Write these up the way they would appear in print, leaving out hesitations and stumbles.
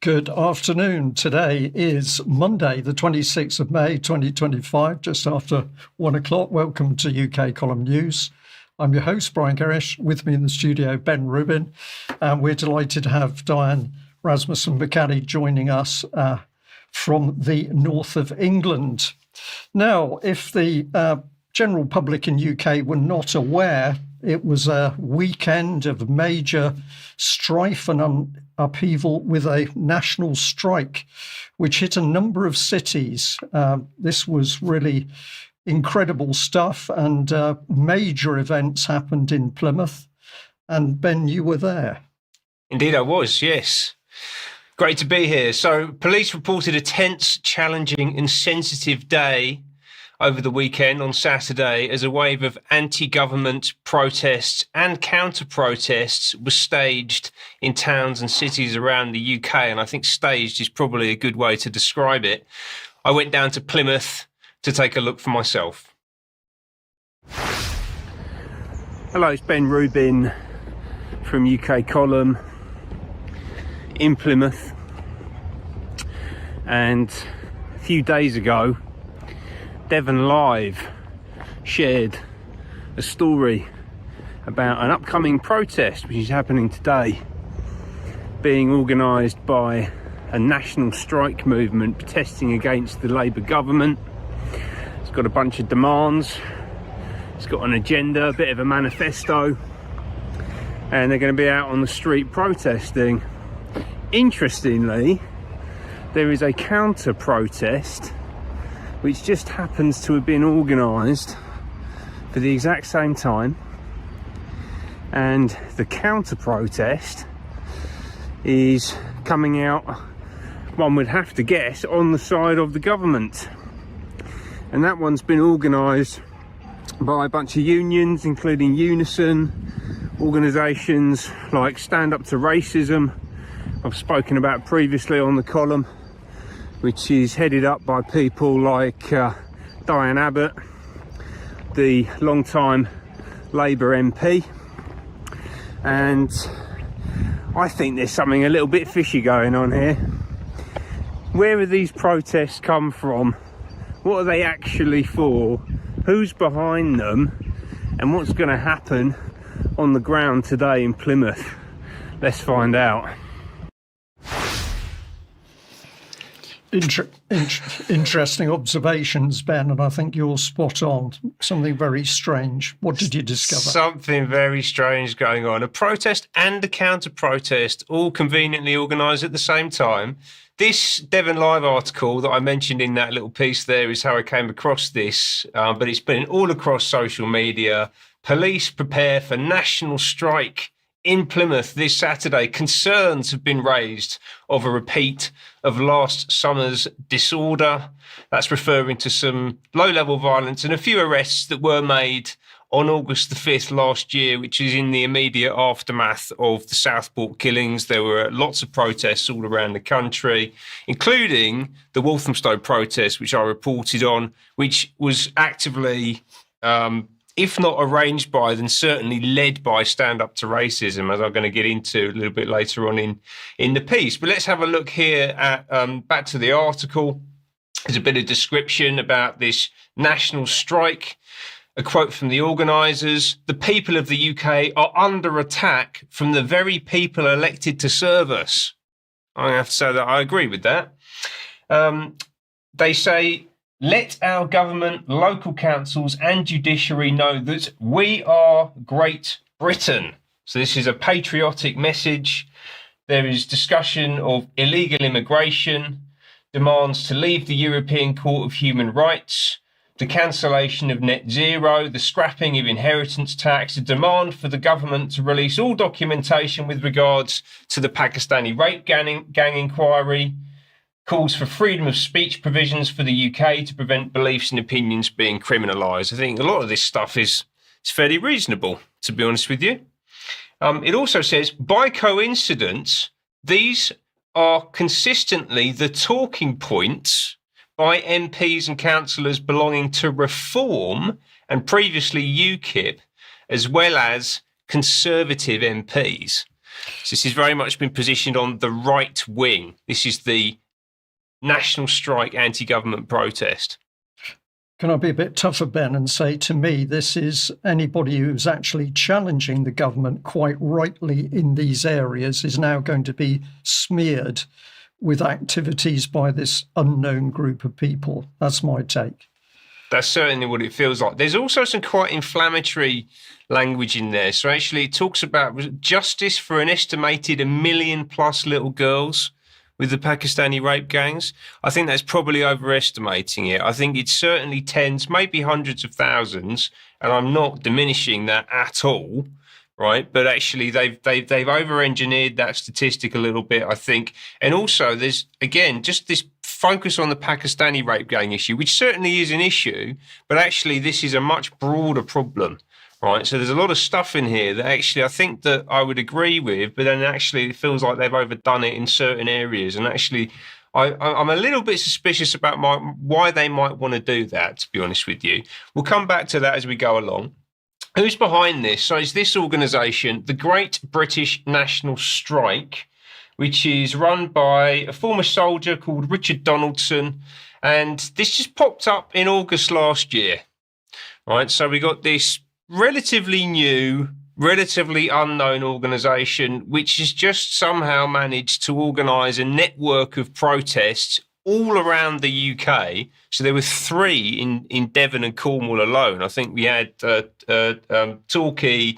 Good afternoon. Today is Monday, the 26th of May, 2025, just after 1 o'clock. Welcome to UK Column News. I'm your host, Brian Gerrish. With me in the studio, Ben Rubin. And we're delighted to have Diane Rasmussen-McCaddy joining us from the north of England. Now, if the general public in UK were not aware, it was a weekend of major strife and upheaval with a national strike, which hit a number of cities. This was really incredible stuff, and major events happened in Plymouth. And Ben, you were there. Indeed, I was, yes. Great to be here. So police reported a tense, challenging and sensitive day over the weekend on Saturday as a wave of anti-government protests and counter-protests was staged in towns and cities around the UK. And I think staged is probably a good way to describe it. I went down to Plymouth to take a look for myself. Hello, it's Ben Rubin from UK Column in Plymouth. And a few days ago, Devon Live shared a story about an upcoming protest which is happening today, being organised by a national strike movement protesting against the Labour government. It's got a bunch of demands, it's got an agenda, a bit of a manifesto, and they're going to be out on the street protesting. Interestingly, there is a counter-protest which just happens to have been organised for the exact same time, and the counter-protest is coming out, one would have to guess, on the side of the government. And that one's been organised by a bunch of unions, including Unison, organisations like Stand Up to Racism, I've spoken about previously on the column, which is headed up by people like Diane Abbott, the long-time Labour MP. And I think there's something a little bit fishy going on here. Where have these protests come from? What are they actually for? Who's behind them? And what's going to happen on the ground today in Plymouth? Let's find out. Interesting observations, Ben, and I think you're spot on. Something very strange. What did you discover? Something very strange going on. A protest and a counter-protest, all conveniently organised at the same time. This Devon Live article that I mentioned in that little piece there is how I came across this, but it's been all across social media. Police prepare for national strike in Plymouth this Saturday. Concerns have been raised of a repeat of last summer's disorder. That's referring to some low-level violence and a few arrests that were made on August the 5th last year, which is in the immediate aftermath of the Southport killings. There were lots of protests all around the country, including the Walthamstow protest, which I reported on, which was actively if not arranged by, then certainly led by Stand Up to Racism, as I'm going to get into a little bit later on in the piece. But let's have a look here at back to the article. There's a bit of description about this national strike. A quote from the organisers: "The people of the UK are under attack from the very people elected to serve us." I have to say that I agree with that. They say, "Let our government, local councils and judiciary know that we are Great Britain." So this is a patriotic message. There is discussion of illegal immigration, demands to leave the European Court of Human Rights, the cancellation of net zero, the scrapping of inheritance tax, a demand for the government to release all documentation with regards to the Pakistani rape gang inquiry, calls for freedom of speech provisions for the UK to prevent beliefs and opinions being criminalised. I think a lot of this stuff is fairly reasonable, to be honest with you. It also says, by coincidence, these are consistently the talking points by MPs and councillors belonging to Reform and previously UKIP, as well as Conservative MPs. So this has very much been positioned on the right wing. This is the national strike anti-government protest. Can I be a bit tougher, Ben, and say, to me, this is anybody who's actually challenging the government quite rightly in these areas is now going to be smeared with activities by this unknown group of people. That's my take. That's certainly what it feels like. There's also some quite inflammatory language in there. So actually it talks about justice for an estimated 1 million plus little girls with the Pakistani rape gangs. I think that's probably overestimating it. I think it's certainly tens, maybe hundreds of thousands, and I'm not diminishing that at all, right? But actually they've over-engineered that statistic a little bit, I think. And also there's, again, just this focus on the Pakistani rape gang issue, which certainly is an issue, but actually this is a much broader problem. Right, so there's a lot of stuff in here that actually I think that I would agree with, but then actually it feels like they've overdone it in certain areas. And actually, I'm a little bit suspicious about why they might want to do that, to be honest with you. We'll come back to that as we go along. Who's behind this? So it's this organisation, the Great British National Strike, which is run by a former soldier called Richard Donaldson. And this just popped up in August last year. Right, so we got this relatively new, relatively unknown organisation, which has just somehow managed to organise a network of protests all around the UK. So there were 3 in Devon and Cornwall alone. I think we had Torquay,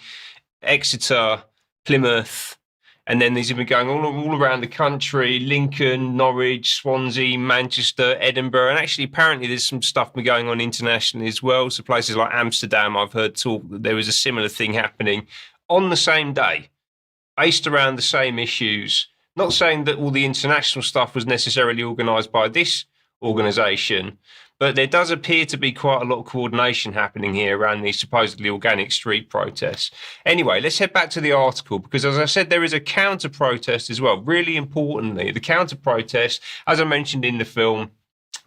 Exeter, Plymouth, and then these have been going all around the country: Lincoln, Norwich, Swansea, Manchester, Edinburgh. And actually, apparently, there's some stuff been going on internationally as well. So places like Amsterdam, I've heard talk that there was a similar thing happening on the same day, based around the same issues. Not saying that all the international stuff was necessarily organised by this organisation, but there does appear to be quite a lot of coordination happening here around these supposedly organic street protests. Anyway, let's head back to the article, because as I said, there is a counter-protest as well. Really importantly, the counter-protest, as I mentioned in the film,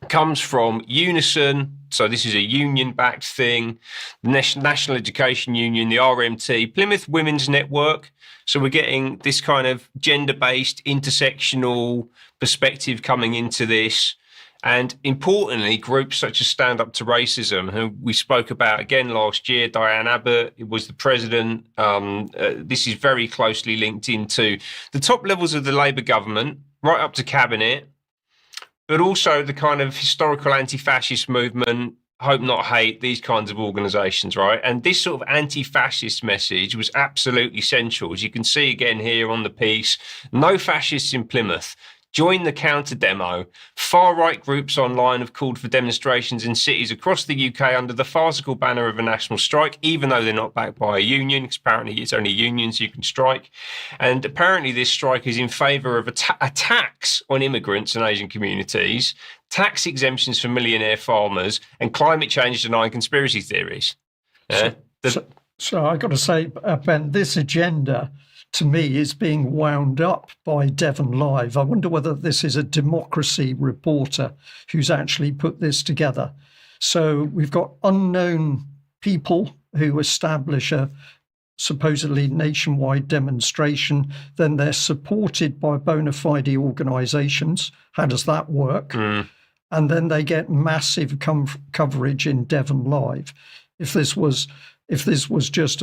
comes from Unison. So this is a union-backed thing, the National Education Union, the RMT, Plymouth Women's Network. So we're getting this kind of gender-based, intersectional perspective coming into this. And importantly, groups such as Stand Up to Racism, who we spoke about again last year, Diane Abbott was the president. This is very closely linked into the top levels of the Labour government, right up to cabinet, but also the kind of historical anti-fascist movement, Hope Not Hate, these kinds of organisations, right? And this sort of anti-fascist message was absolutely central. As you can see again here on the piece, no fascists in Plymouth. Join the counter demo. Far-right groups online have called for demonstrations in cities across the UK under the farcical banner of a national strike, even though they're not backed by a union, because apparently it's only unions you can strike. And apparently this strike is in favour of attacks on immigrants and Asian communities, tax exemptions for millionaire farmers, and climate change denying conspiracy theories. So I got to say, Ben, this agenda to me is being wound up by Devon Live. I wonder whether this is a democracy reporter who's actually put this together. So we've got unknown people who establish a supposedly nationwide demonstration, then they're supported by bona fide organisations. How does that work? And then they get massive coverage in Devon Live. If this was just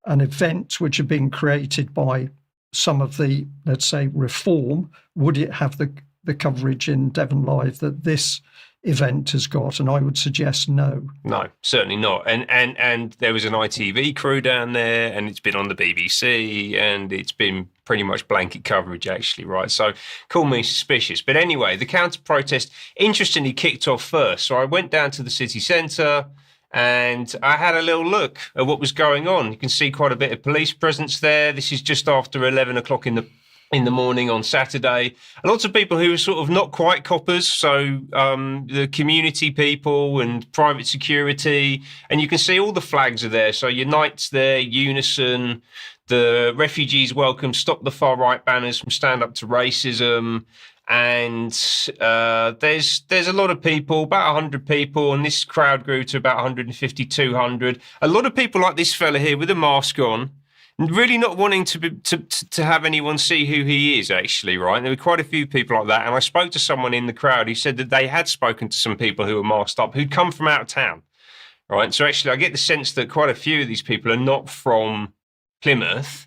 an event which had been created by some of the, let's say, reform, would it have the coverage in Devon Live that this event has got? And I would suggest no. No, certainly not. And there was an ITV crew down there, and it's been on the BBC, and it's been pretty much blanket coverage, actually, right? So call me suspicious. But anyway, the counter-protest, interestingly, kicked off first. So I went down to the city centre, and I had a little look at what was going on. You can see quite a bit of police presence there. This is just after 11 o'clock in the morning on Saturday. Lots of people who are sort of not quite coppers, so the community people and private security. And you can see all the flags are there. So Unite's there, Unison, the Refugees Welcome, Stop the Far Right banners from Stand Up to Racism. And there's a lot of people, about 100 people, and this crowd grew to about 150, 200. A lot of people like this fella here with a mask on. really not wanting to have anyone see who he is, actually, right? There were quite a few people like that. And I spoke to someone in the crowd who said that they had spoken to some people who were masked up who'd come from out of town, right? So actually, I get the sense that quite a few of these people are not from Plymouth.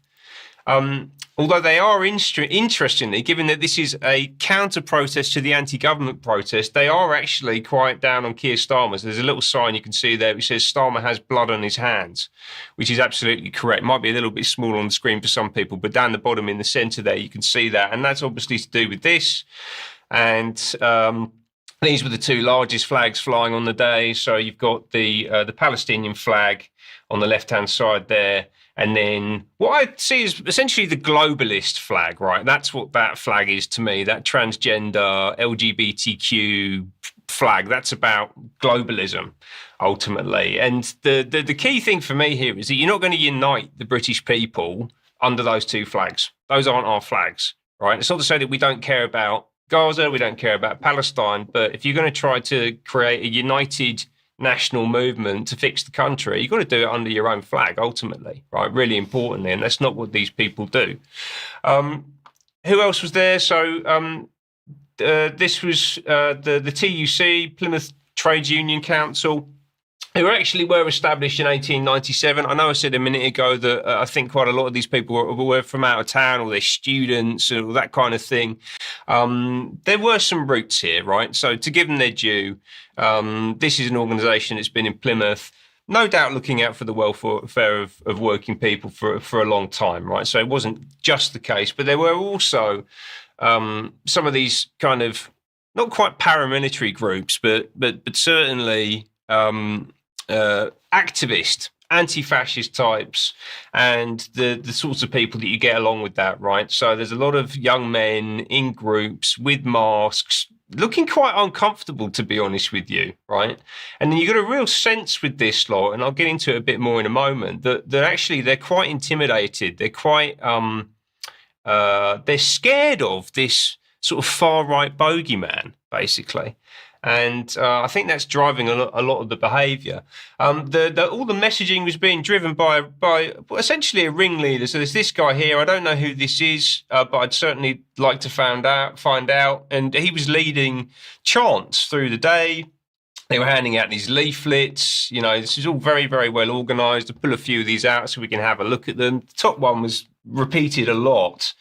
Although they are, interestingly, given that this is a counter-protest to the anti-government protest, they are actually quite down on Keir Starmer. There's a little sign you can see there which says Starmer has blood on his hands, which is absolutely correct. Might be a little bit small on the screen for some people, but down the bottom in the centre there, you can see that. And that's obviously to do with this. And these were the two largest flags flying on the day. So you've got the Palestinian flag on the left-hand side there. And then what I see is essentially the globalist flag, right? That's what that flag is to me, that transgender LGBTQ flag. That's about globalism, ultimately. And the key thing for me here is that you're not going to unite the British people under those two flags. Those aren't our flags, right? It's not to say that we don't care about Gaza, we don't care about Palestine, but if you're going to try to create a united national movement to fix the country, you've got to do it under your own flag, ultimately, right? Really importantly, and that's not what these people do. Who else was there? So this was the TUC, Plymouth Trades Union Council, who actually were established in 1897. I know I said a minute ago that I think quite a lot of these people were from out of town, or they're students, and all that kind of thing. There were some roots here, right? So to give them their due, this is an organisation that's been in Plymouth, no doubt looking out for the welfare of working people for a long time, right? So it wasn't just the case, but there were also some of these kind of not quite paramilitary groups, but certainly activist, anti-fascist types, and the sorts of people that you get along with that, right? So there's a lot of young men in groups with masks, looking quite uncomfortable, to be honest with you, right? And then you got a real sense with this lot, and I'll get into it a bit more in a moment, that actually they're quite intimidated. They're quite they're scared of this sort of far-right bogeyman, basically. And I think that's driving a lot of the behaviour. All the messaging was being driven by essentially a ringleader. So there's this guy here. I don't know who this is, but I'd certainly like to find out. And he was leading chants through the day. They were handing out these leaflets. You know, this is all very, very well organised. I'll pull a few of these out so we can have a look at them. The top one was repeated a lot,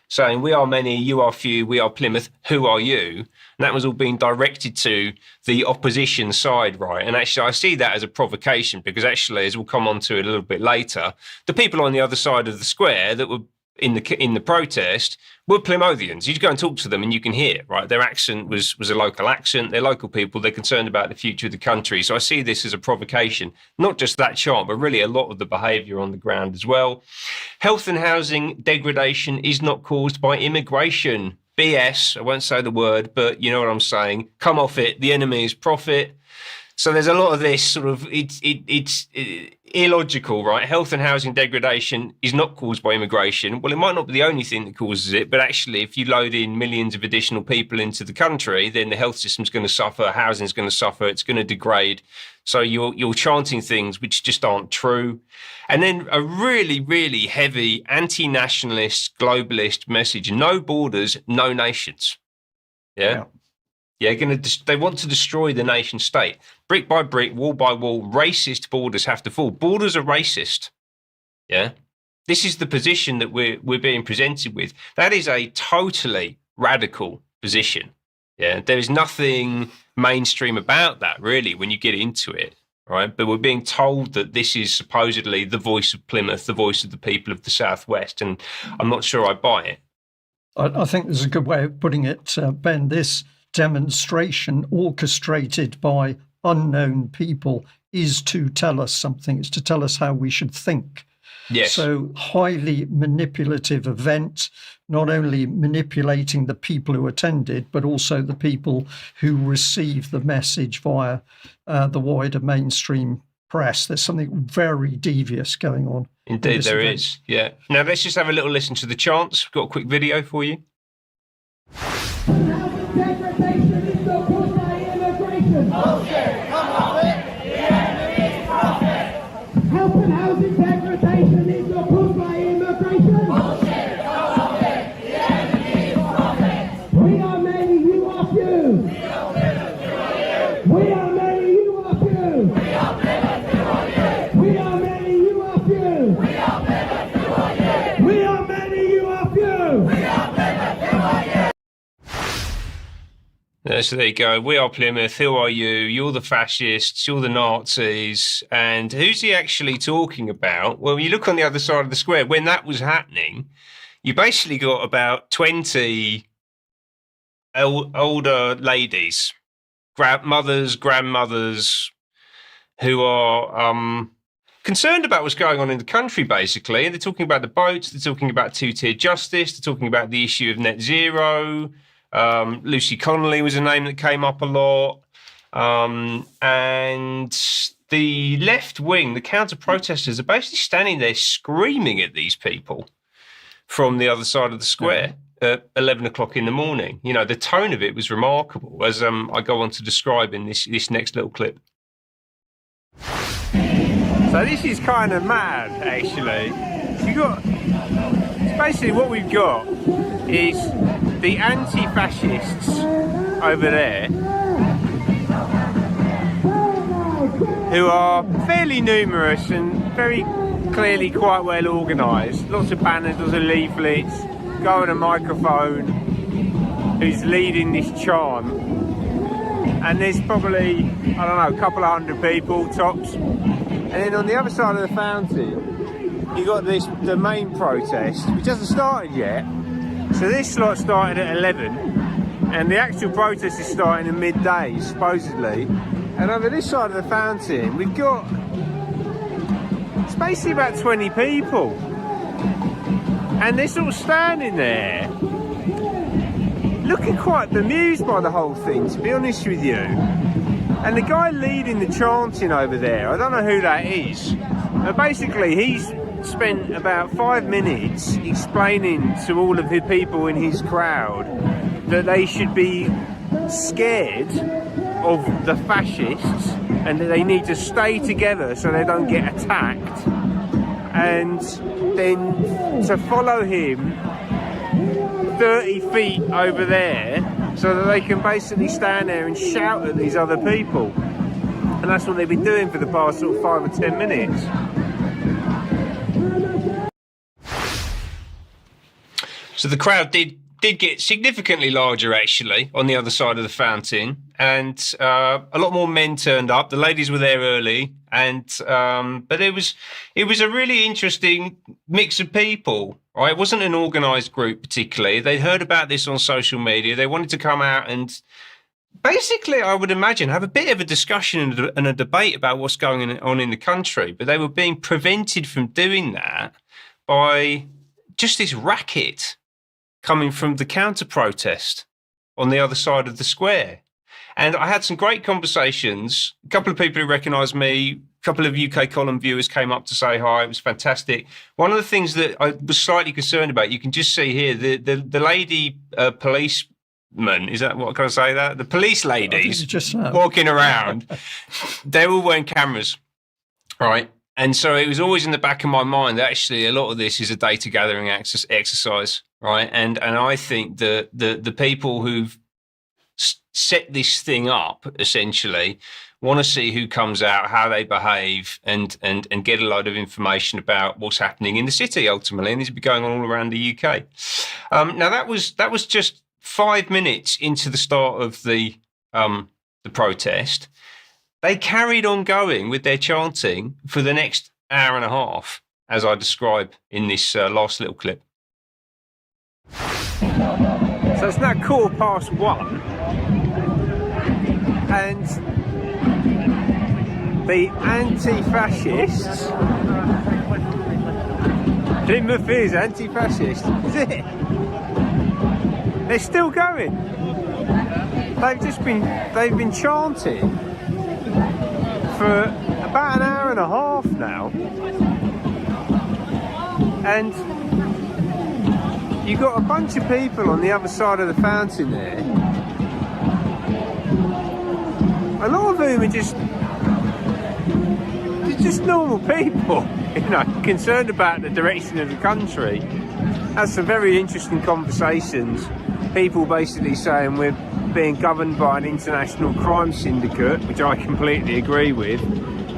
saying, "We are many, you are few, we are Plymouth, who are you?" And that was all being directed to the opposition side, right? And actually, I see that as a provocation because actually, as we'll come on to a little bit later, the people on the other side of the square that were in the protest were Plymouthians. You just go and talk to them and you can hear, right? Their accent was a local accent. They're local people. They're concerned about the future of the country. So I see this as a provocation, not just that chant, but really a lot of the behaviour on the ground as well. Health and housing degradation is not caused by immigration. BS, I won't say the word, but you know what I'm saying. Come off it. The enemy is profit. So there's a lot of this sort of, it's illogical, right? Health and housing degradation is not caused by immigration. Well, it might not be the only thing that causes it, but actually if you load in millions of additional people into the country, then the health system's going to suffer, housing's going to suffer, it's going to degrade. So you're chanting things which just aren't true. And then a really, really heavy anti-nationalist, globalist message: no borders, no nations. Yeah. Yeah, they want to destroy the nation state. Brick by brick, wall by wall, racist borders have to fall. Borders are racist. Yeah. This is the position that we're being presented with. That is a totally radical position. Yeah. There is nothing mainstream about that, really, when you get into it. Right. But we're being told that this is supposedly the voice of Plymouth, the voice of the people of the Southwest. And I'm not sure I buy it. I think there's a good way of putting it, Ben. This demonstration orchestrated by unknown people is to tell us something. It's to tell us how we should think. Yes. So highly manipulative event, not only manipulating the people who attended, but also the people who receive the message via the wider mainstream press. There's something very devious going on. Indeed, there is. Yeah. Now let's just have a little listen to the chants. We've got a quick video for you. Degradation is not caused by immigration. Bullshit! Come off it! The enemy's profit! Health and housing degradation is not caused by So there you go. We are Plymouth. Who are you? You're the fascists. You're the Nazis. And who's he actually talking about? Well, you look on the other side of the square. When that was happening, you basically got about 20 older ladies, mothers, grandmothers, who are concerned about what's going on in the country, basically. And they're talking about the boats. They're talking about two-tier justice. They're talking about the issue of net zero. Lucy Connolly was a name that came up a lot. And the left wing, the counter-protesters, are basically standing there screaming at these people from the other side of the square at 11 o'clock in the morning. You know, the tone of it was remarkable, as I go on to describe in this next little clip. So this is kind of mad, actually. It's basically what we've got is the anti-fascists over there, who are fairly numerous and very clearly quite well organised. Lots of banners, lots of leaflets, guy on a microphone who's leading this chant. And there's probably, I don't know, a couple of hundred people tops. And then on the other side of the fountain, you got the main protest, which hasn't started yet. So this slot started at 11, and the actual protest is starting at midday, supposedly. And over this side of the fountain, we've got, it's basically about 20 people. And they're sort of standing there, looking quite bemused by the whole thing, to be honest with you. And the guy leading the chanting over there, I don't know who that is. Basically, he's spent about 5 minutes explaining to all of the people in his crowd that they should be scared of the fascists and that they need to stay together so they don't get attacked, and then to follow him 30 feet over there so that they can basically stand there and shout at these other people. And that's what they've been doing for the past sort of 5 or 10 minutes. So the crowd did get significantly larger, actually, on the other side of the fountain, and a lot more men turned up. The ladies were there early, and but it was a really interesting mix of people. Right, it wasn't an organised group particularly. They'd heard about this on social media. They wanted to come out and basically, I would imagine, have a bit of a discussion and a debate about what's going on in the country. But they were being prevented from doing that by just this racket coming from the counter-protest on the other side of the square. And I had some great conversations. A couple of people who recognised me, a couple of UK column viewers came up to say hi. It was fantastic. One of the things that I was slightly concerned about, you can just see here, the lady policeman, is that what, can I say that? The police ladies just walking around, they're all wearing cameras, right? And so it was always in the back of my mind that actually a lot of this is a data gathering exercise, right? And I think that the people who've set this thing up essentially want to see who comes out, how they behave, and get a load of information about what's happening in the city ultimately. And this will be going on all around the UK. Now that was just 5 minutes into the start of the protest. They carried on going with their chanting for the next hour and a half, as I describe in this last little clip. So it's now 1:15, and the anti-fascists, Plymouth is anti-fascist, is it? They're still going. They've been chanting for about an hour and a half now, and you've got a bunch of people on the other side of the fountain there. A lot of whom are just normal people, you know, concerned about the direction of the country. Had some very interesting conversations. People basically saying we're being governed by an international crime syndicate, which I completely agree with,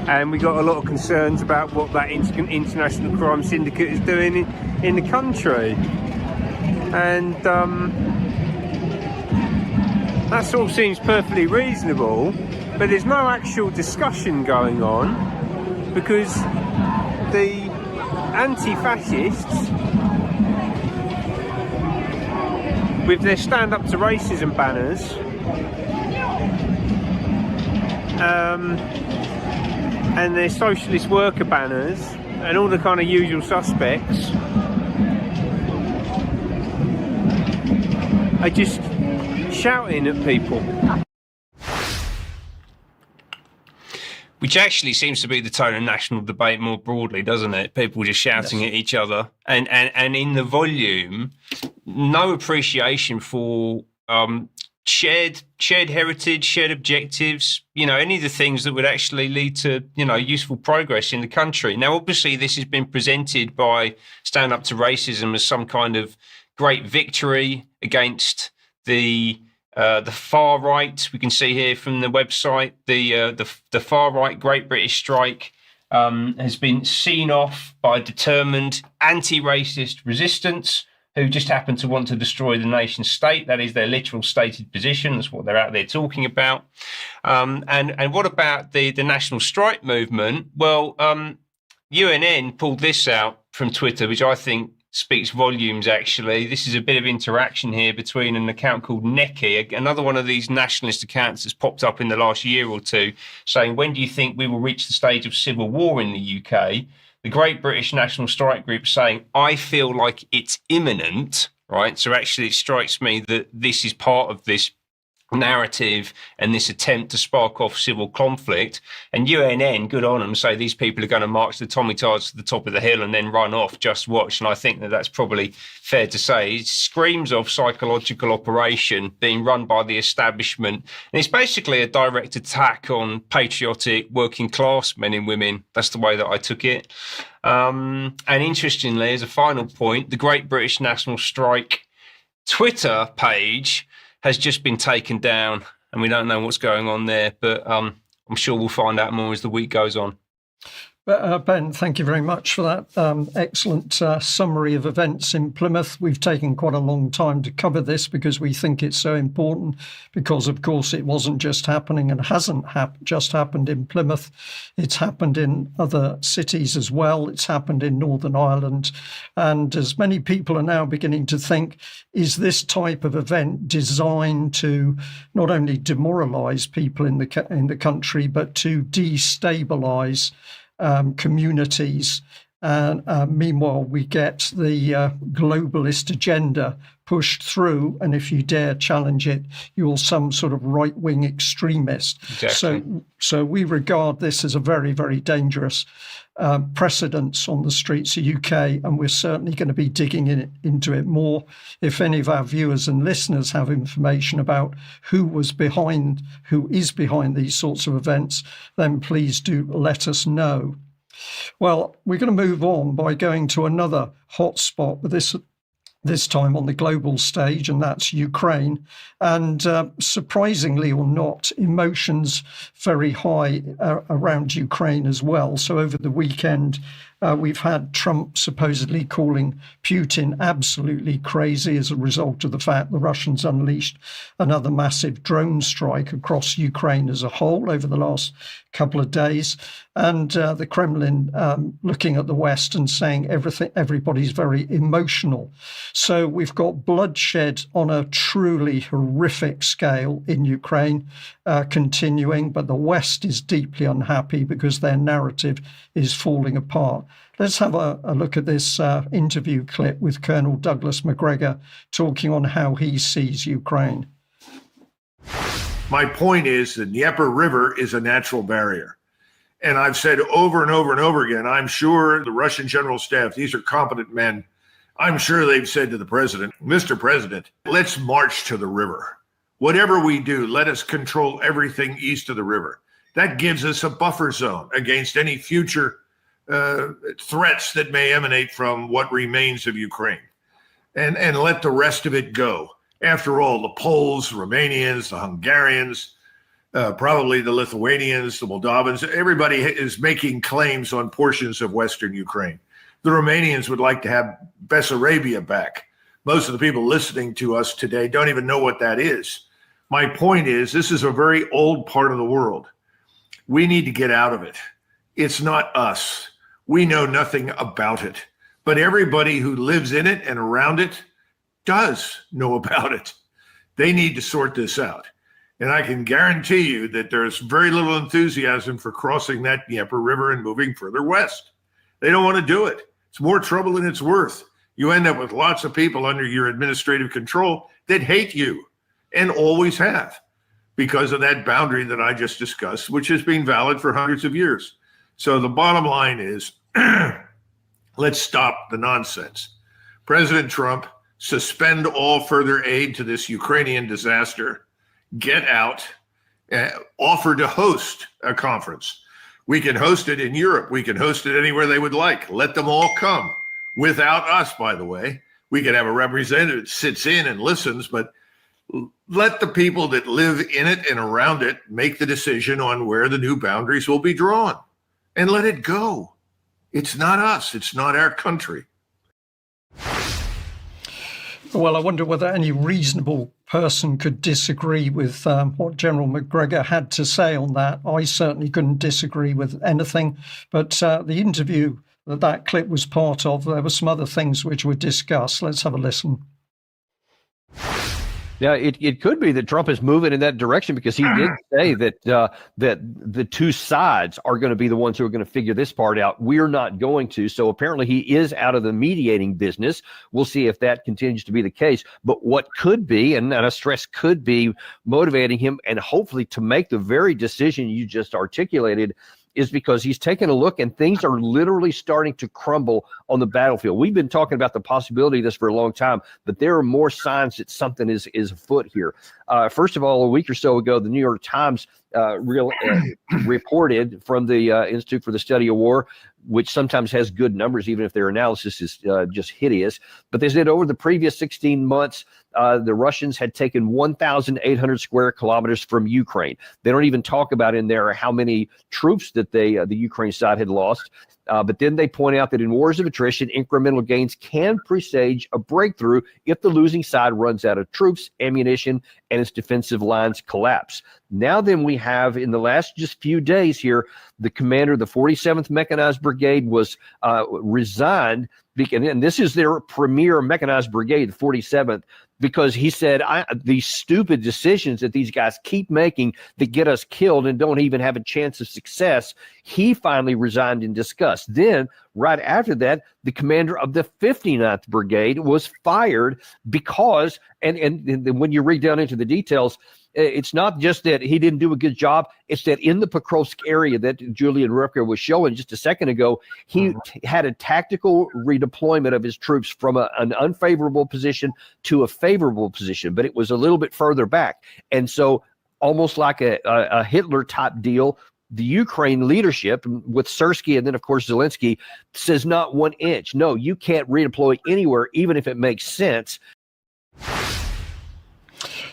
and we got a lot of concerns about what that international crime syndicate is doing in the country. And That all seems perfectly reasonable, but there's no actual discussion going on because the anti-fascists, with their stand up to racism banners, and their socialist worker banners and all the kind of usual suspects, are just shouting at people. Which actually seems to be the tone of national debate more broadly, doesn't it? People just shouting at each other, and in the volume, no appreciation for shared heritage, shared objectives, any of the things that would actually lead to, useful progress in the country. Now, obviously, this has been presented by Stand Up to Racism as some kind of great victory against the far right. We can see here from the website, the far right Great British Strike has been seen off by determined anti-racist resistance who just happen to want to destroy the nation state. That is their literal stated position. That's what they're out there talking about. And what about the national strike movement? Well, UNN pulled this out from Twitter, which I think speaks volumes, actually. This is a bit of interaction here between an account called Neki, another one of these nationalist accounts that's popped up in the last year or two, saying, when do you think we will reach the stage of civil war in the UK? The Great British National Strike Group saying, I feel like it's imminent, right? So actually it strikes me that this is part of this narrative and this attempt to spark off civil conflict. And UNN, good on them, say these people are going to march the Tommy Tards to the top of the hill and then run off, just watch. And I think that that's probably fair to say. It screams of psychological operation being run by the establishment. And it's basically a direct attack on patriotic working class men and women. That's the way that I took it. And interestingly, as a final point, the Great British National Strike Twitter page has just been taken down, and we don't know what's going on there, but I'm sure we'll find out more as the week goes on. Ben, thank you very much for that excellent summary of events in Plymouth. We've taken quite a long time to cover this because we think it's so important, because, of course, it wasn't just happening and hasn't just happened in Plymouth. It's happened in other cities as well. It's happened in Northern Ireland. And as many people are now beginning to think, is this type of event designed to not only demoralise people in the country, but to destabilise communities? And meanwhile, we get the globalist agenda pushed through, and if you dare challenge it, you're some sort of right-wing extremist. Exactly. So we regard this as a very, very dangerous precedence on the streets of UK, and we're certainly going to be digging into it more. If any of our viewers and listeners have information about who is behind these sorts of events, then please do let us know. Well, we're going to move on by going to another hotspot, but this time on the global stage, and that's Ukraine. And surprisingly or not, emotions very high around Ukraine as well. So over the weekend, we've had Trump supposedly calling Putin absolutely crazy as a result of the fact the Russians unleashed another massive drone strike across Ukraine as a whole over the last couple of days. And the Kremlin looking at the West and saying everybody's very emotional. So we've got bloodshed on a truly horrific scale in Ukraine continuing, but the West is deeply unhappy because their narrative is falling apart. Let's have a look at this interview clip with Colonel Douglas McGregor talking on how he sees Ukraine. My point is the Dnieper River is a natural barrier. And I've said over and over and over again, I'm sure the Russian General Staff, these are competent men, I'm sure they've said to the president, Mr. President, let's march to the river. Whatever we do, let us control everything east of the river. That gives us a buffer zone against any future threats that may emanate from what remains of Ukraine. And let the rest of it go. After all, the Poles, Romanians, the Hungarians, probably the Lithuanians, the Moldovans, everybody is making claims on portions of Western Ukraine. The Romanians would like to have Bessarabia back. Most of the people listening to us today don't even know what that is. My point is, this is a very old part of the world. We need to get out of it. It's not us. We know nothing about it. But everybody who lives in it and around it does know about it. They need to sort this out. And I can guarantee you that there's very little enthusiasm for crossing that Dnieper River and moving further west. They don't want to do it. It's more trouble than it's worth. You end up with lots of people under your administrative control that hate you and always have because of that boundary that I just discussed, which has been valid for hundreds of years. So the bottom line is, let's stop the nonsense. President Trump, suspend all further aid to this Ukrainian disaster. Get out, offer to host a conference. We can host it in Europe. We can host it anywhere they would like. Let them all come. Without us, by the way. We could have a representative that sits in and listens, but let the people that live in it and around it make the decision on where the new boundaries will be drawn. And let it go. It's not us. It's not our country. Well, I wonder whether any reasonable person could disagree with what General McGregor had to say on that. I certainly couldn't disagree with anything. But the interview that clip was part of, there were some other things which were discussed. Let's have a listen. Yeah, it could be that Trump is moving in that direction because he did say that that the two sides are going to be the ones who are going to figure this part out. We're not going to. So apparently he is out of the mediating business. We'll see if that continues to be the case. But what could be, and I stress could be, motivating him and hopefully to make the very decision you just articulated is because he's taken a look and things are literally starting to crumble on the battlefield. We've been talking about the possibility of this for a long time, but there are more signs that something is afoot here. First of all, a week or so ago, the New York Times reported from the Institute for the Study of War, which sometimes has good numbers, even if their analysis is just hideous. But they said over the previous 16 months, the Russians had taken 1,800 square kilometers from Ukraine. They don't even talk about in there how many troops that the Ukraine side had lost. But then they point out that in wars of attrition, incremental gains can presage a breakthrough if the losing side runs out of troops, ammunition, and its defensive lines collapse. Now then we have, in the last just few days here, the commander of the 47th Mechanized Brigade was resigned, and this is their premier mechanized brigade, the 47th, because he said, these stupid decisions that these guys keep making that get us killed and don't even have a chance of success, he finally resigned in disgust. Then, right after that, the commander of the 59th Brigade was fired because, and when you read down into the details, it's not just that he didn't do a good job. It's that in the Pokrovsk area that Julian Ripker was showing just a second ago, he had a tactical redeployment of his troops from an unfavorable position to a favorable position, but it was a little bit further back. And so almost like a Hitler type deal, the Ukraine leadership with Sersky and then, of course, Zelensky says not 1 inch. No, you can't redeploy anywhere, even if it makes sense.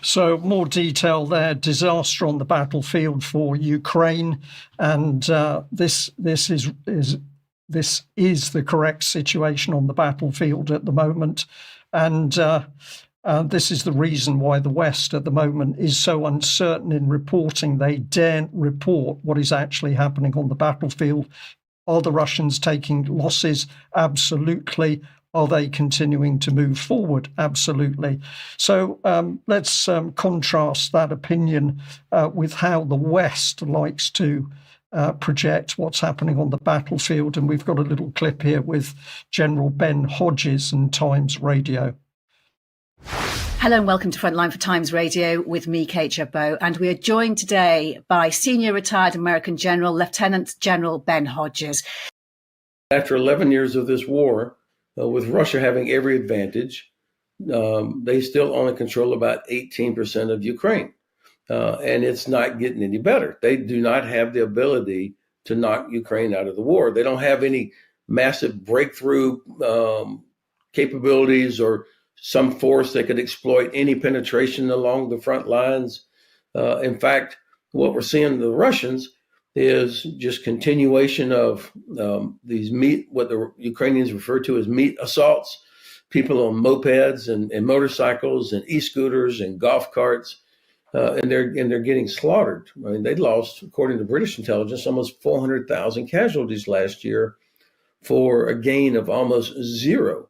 So more detail there, disaster on the battlefield for Ukraine. And this is the correct situation on the battlefield at the moment. And this is the reason why the West at the moment is so uncertain in reporting. They daren't report what is actually happening on the battlefield. Are the Russians taking losses? Absolutely. Are they continuing to move forward? Absolutely. So let's contrast that opinion with how the West likes to project what's happening on the battlefield. And we've got a little clip here with General Ben Hodges and Times Radio. Hello and welcome to Frontline for Times Radio with me, Kate Jabot. And we are joined today by senior retired American General, Lieutenant General Ben Hodges. After 11 years of this war, with Russia having every advantage, they still only control about 18% of Ukraine. And it's not getting any better. They do not have the ability to knock Ukraine out of the war. They don't have any massive breakthrough capabilities or some force that could exploit any penetration along the front lines. In fact, what we're seeing the Russians is just continuation of these what the Ukrainians refer to as meat assaults, people on mopeds and motorcycles and e-scooters and golf carts and they're getting slaughtered. I mean, they lost, according to British intelligence, almost 400,000 casualties last year for a gain of almost zero.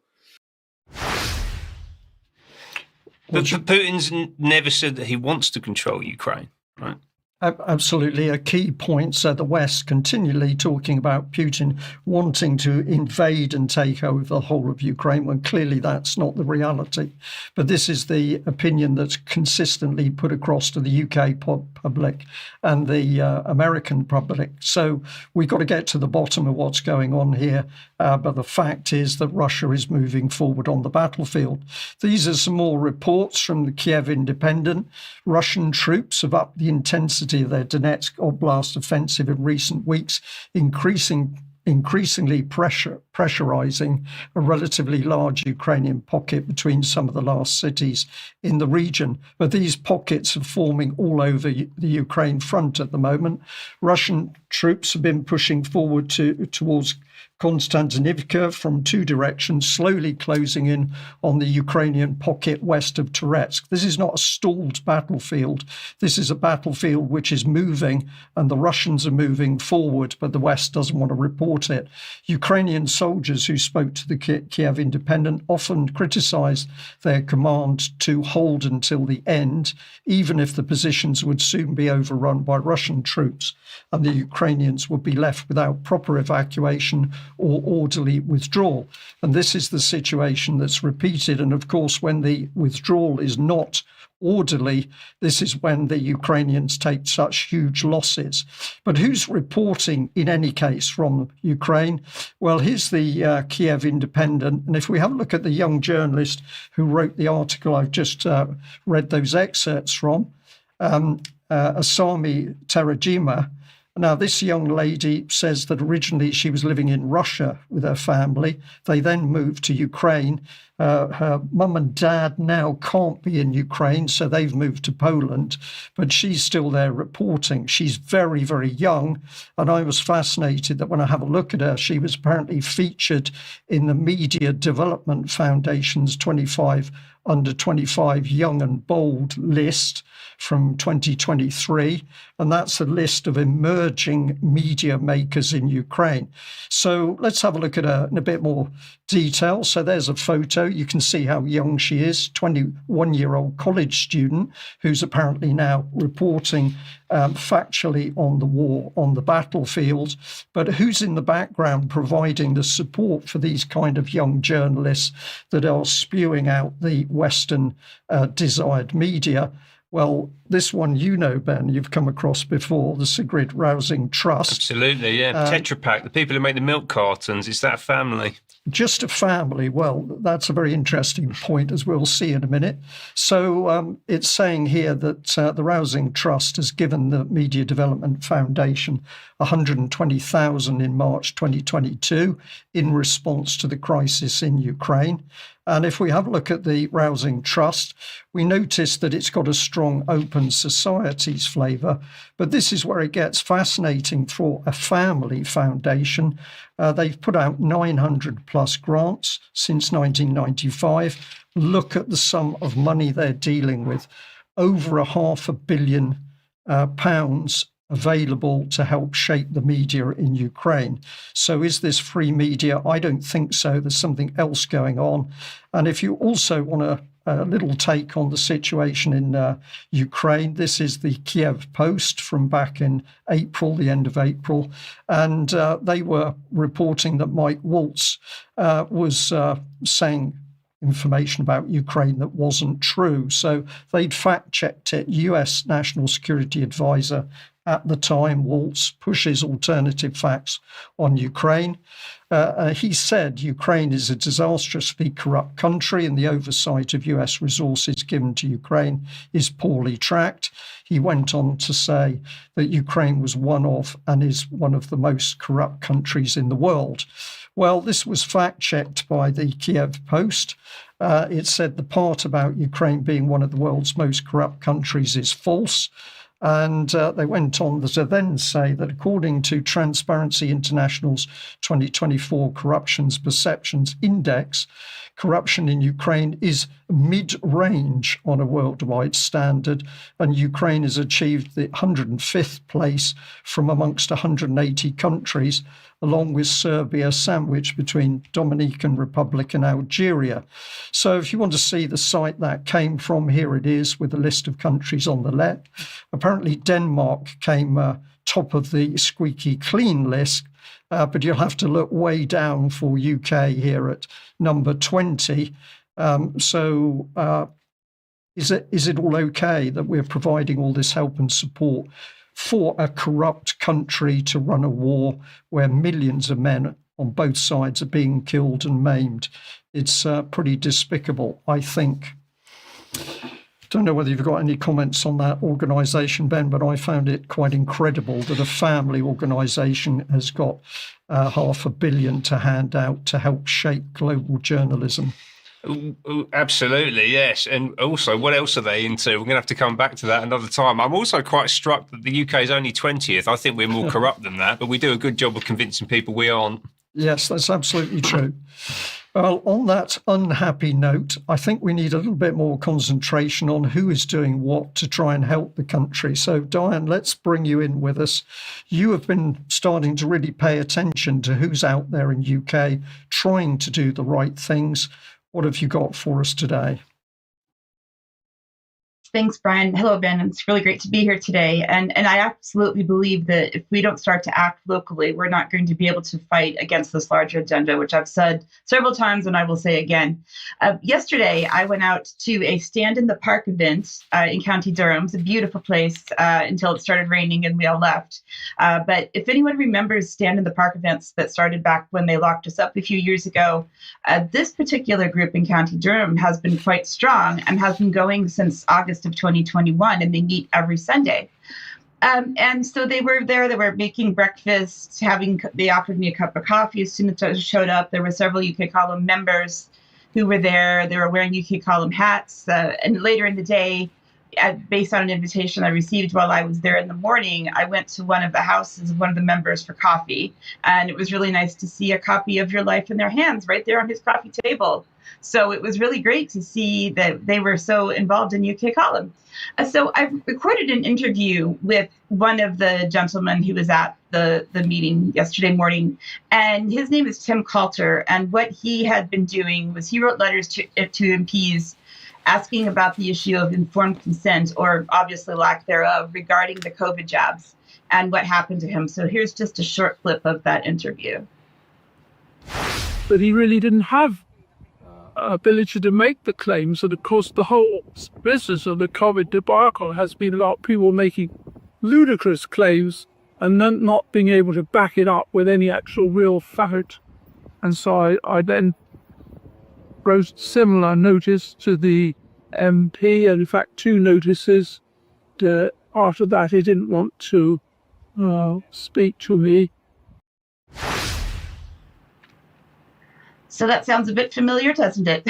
But Putin's never said that he wants to control Ukraine, right? Absolutely. A key point. So the West continually talking about Putin wanting to invade and take over the whole of Ukraine, when clearly that's not the reality. But this is the opinion that's consistently put across to the UK public and the American public. So we've got to get to the bottom of what's going on here. But the fact is that Russia is moving forward on the battlefield. These are some more reports from the Kiev Independent. Russian troops have upped the intensity of their Donetsk Oblast offensive in recent weeks, increasingly pressurizing a relatively large Ukrainian pocket between some of the last cities in the region. But these pockets are forming all over the Ukraine front at the moment. Russian troops have been pushing forward towards Konstantinivka from two directions, slowly closing in on the Ukrainian pocket west of Toretsk. This is not a stalled battlefield. This is a battlefield which is moving, and the Russians are moving forward, but the West doesn't want to report it. Ukrainian soldiers who spoke to the Kiev Independent often criticized their command to hold until the end, even if the positions would soon be overrun by Russian troops, and the Ukrainians would be left without proper evacuation or orderly withdrawal. And this is the situation that's repeated. And of course, when the withdrawal is not orderly, this is when the Ukrainians take such huge losses. But who's reporting in any case from Ukraine? Well, here's the Kiev Independent. And if we have a look at the young journalist who wrote the article I've just read those excerpts from, Asami Terajima. Now, this young lady says that originally she was living in Russia with her family. They then moved to Ukraine. Her mum and dad now can't be in Ukraine, so they've moved to Poland, but she's still there reporting. She's very, very young, and I was fascinated that when I have a look at her, she was apparently featured in the Media Development Foundation's 25 under 25 young and bold list from 2023. And that's a list of emerging media makers in Ukraine. So let's have a look at her in a bit more detail. So there's a photo. You can see how young she is, 21-year-old college student who's apparently now reporting factually on the war, on the battlefield. But who's in the background providing the support for these kind of young journalists that are spewing out the Western desired media? Well, this one, you know, Ben, you've come across before, the Sigrid Rousing Trust. Absolutely, yeah. Tetra Pak, the people who make the milk cartons, it's that family. Just a family. Well, that's a very interesting point, as we'll see in a minute. So it's saying here that the Rousing Trust has given the Media Development Foundation $120,000 in March 2022 in response to the crisis in Ukraine. And if we have a look at the Rousing Trust, we notice that it's got a strong open societies flavour. But this is where it gets fascinating for a family foundation. They've put out 900 plus grants since 1995. Look at the sum of money they're dealing with. Over £500 million available to help shape the media in Ukraine. So is this free media? I don't think so. There's something else going on. And if you also want a little take on the situation in Ukraine, this is the Kiev Post from back in April, the end of April. And they were reporting that Mike Waltz was saying information about Ukraine that wasn't true. So they'd fact-checked it. US National Security Advisor at the time, Waltz, pushes alternative facts on Ukraine. He said Ukraine is a disastrously corrupt country and the oversight of US resources given to Ukraine is poorly tracked. He went on to say that Ukraine was one of and is one of the most corrupt countries in the world. Well, this was fact-checked by the Kiev Post. It said the part about Ukraine being one of the world's most corrupt countries is false. And they went on to then say that according to Transparency International's 2024 Corruptions Perceptions Index, corruption in Ukraine is mid-range on a worldwide standard, and Ukraine has achieved the 105th place from amongst 180 countries, along with Serbia, sandwiched between Dominican Republic and Algeria. So if you want to see the site that came from, here it is with a list of countries on the left. Apparently Denmark came top of the squeaky clean list, but you'll have to look way down for UK here at number 20. Is it all okay that we're providing all this help and support for a corrupt country to run a war where millions of men on both sides are being killed and maimed? It's pretty despicable, I think. Don't know whether you've got any comments on that organisation, Ben, but I found it quite incredible that a family organisation has got $500 million to hand out to help shape global journalism. Absolutely, yes. And also, what else are they into? We're going to have to come back to that another time. I'm also quite struck that the UK is only 20th. I think we're more corrupt than that, but we do a good job of convincing people we aren't. Yes, that's absolutely true. Well, on that unhappy note, I think we need a little bit more concentration on who is doing what to try and help the country. So, Diane, let's bring you in with us. You have been starting to really pay attention to who's out there in UK trying to do the right things. What have you got for us today? Thanks, Brian. Hello, Ben. It's really great to be here today. And I absolutely believe that if we don't start to act locally, we're not going to be able to fight against this larger agenda, which I've said several times and I will say again. Yesterday, I went out to a Stand in the Park event in County Durham. It's a beautiful place until it started raining and we all left. But if anyone remembers Stand in the Park events that started back when they locked us up a few years ago, this particular group in County Durham has been quite strong and has been going since August of 2021, and they meet every Sunday. And so they were there, they were making breakfast, they offered me a cup of coffee as soon as I showed up. There were several UK Column members who were there. They were wearing UK Column hats. And later in the day, based on an invitation I received while I was there in the morning, I went to one of the houses of one of the members for coffee. And it was really nice to see a copy of Your Life in their hands right there on his coffee table. So it was really great to see that they were so involved in UK Column. So I recorded an interview with one of the gentlemen who was at the meeting yesterday morning, and his name is Tim Coulter. And what he had been doing was he wrote letters to MPs asking about the issue of informed consent, or obviously lack thereof, regarding the COVID jabs and what happened to him. So here's just a short clip of that interview. But he really didn't have ability to make the claims, and of course the whole business of the COVID debacle has been about people making ludicrous claims and then not being able to back it up with any actual real fact. And so I then wrote similar notice to the MP, and in fact 2 notices. After that he didn't want to speak to me. So that sounds a bit familiar, doesn't it?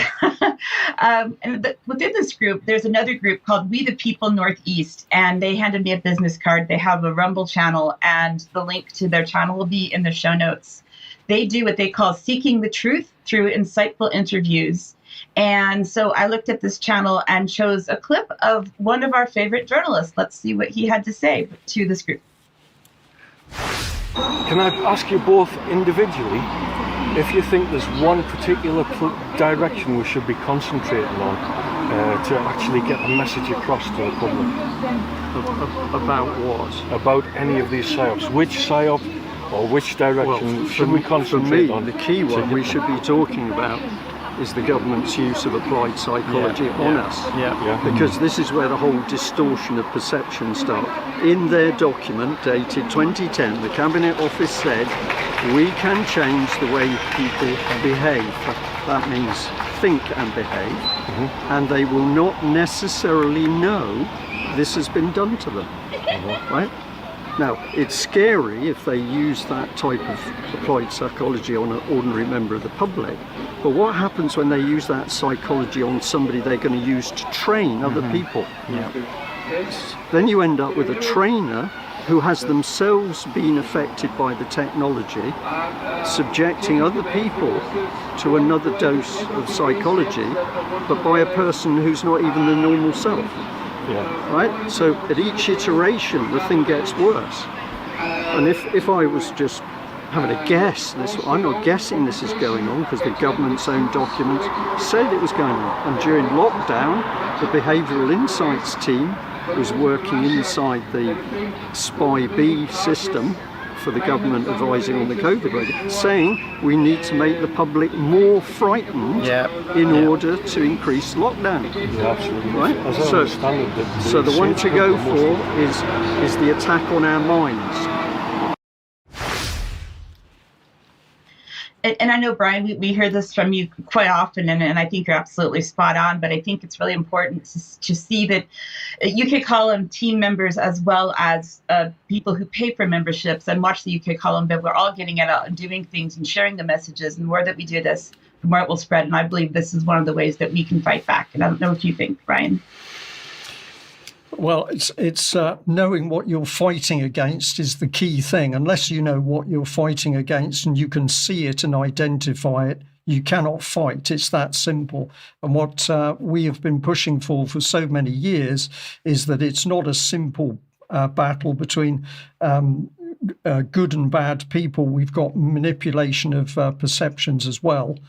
Within this group, there's another group called We the People Northeast, and they handed me a business card. They have a Rumble channel, and the link to their channel will be in the show notes. They do what they call seeking the truth through insightful interviews. And so I looked at this channel and chose a clip of one of our favorite journalists. Let's see what he had to say to this group. Can I ask you both individually if you think there's one particular direction we should be concentrating on to actually get the message across to the public? About what? About any of these psyops. Which psyop or which direction should we concentrate on? For me, the key one we should be talking about is the government's use of applied psychology on us. Because this is where the whole distortion of perception starts. In their document dated 2010, the Cabinet Office said, we can change the way people behave. That means think and behave. And they will not necessarily know this has been done to them. Right? Now, it's scary if they use that type of applied psychology on an ordinary member of the public, but what happens when they use that psychology on somebody they're going to use to train other people? then you end up with a trainer who has themselves been affected by the technology, subjecting other people to another dose of psychology, but by a person who's not even the normal self. Yeah. Right? So at each iteration, the thing gets worse. And if I was just having a guess, I'm not guessing this is going on because the government's own documents said it was going on. And during lockdown, the Behavioural Insights team was working inside the SPI-B system for the government advising on the COVID rate, saying we need to make the public more frightened in order to increase lockdown. Yeah, absolutely. Right? As I understand it, so the one to go for is the attack on our minds. And I know, Brian, we hear this from you quite often, and I think you're absolutely spot on, but I think it's really important to see that UK Column team members, as well as people who pay for memberships and watch the UK Column, that we're all getting it out and doing things and sharing the messages. And the more that we do this, the more it will spread. And I believe this is one of the ways that we can fight back. And I don't know what you think, Brian. Well, it's knowing what you're fighting against is the key thing. Unless you know what you're fighting against and you can see it and identify it, you cannot fight. It's that simple. And what we have been pushing for so many years is that it's not a simple battle between good and bad people. We've got manipulation of perceptions as well.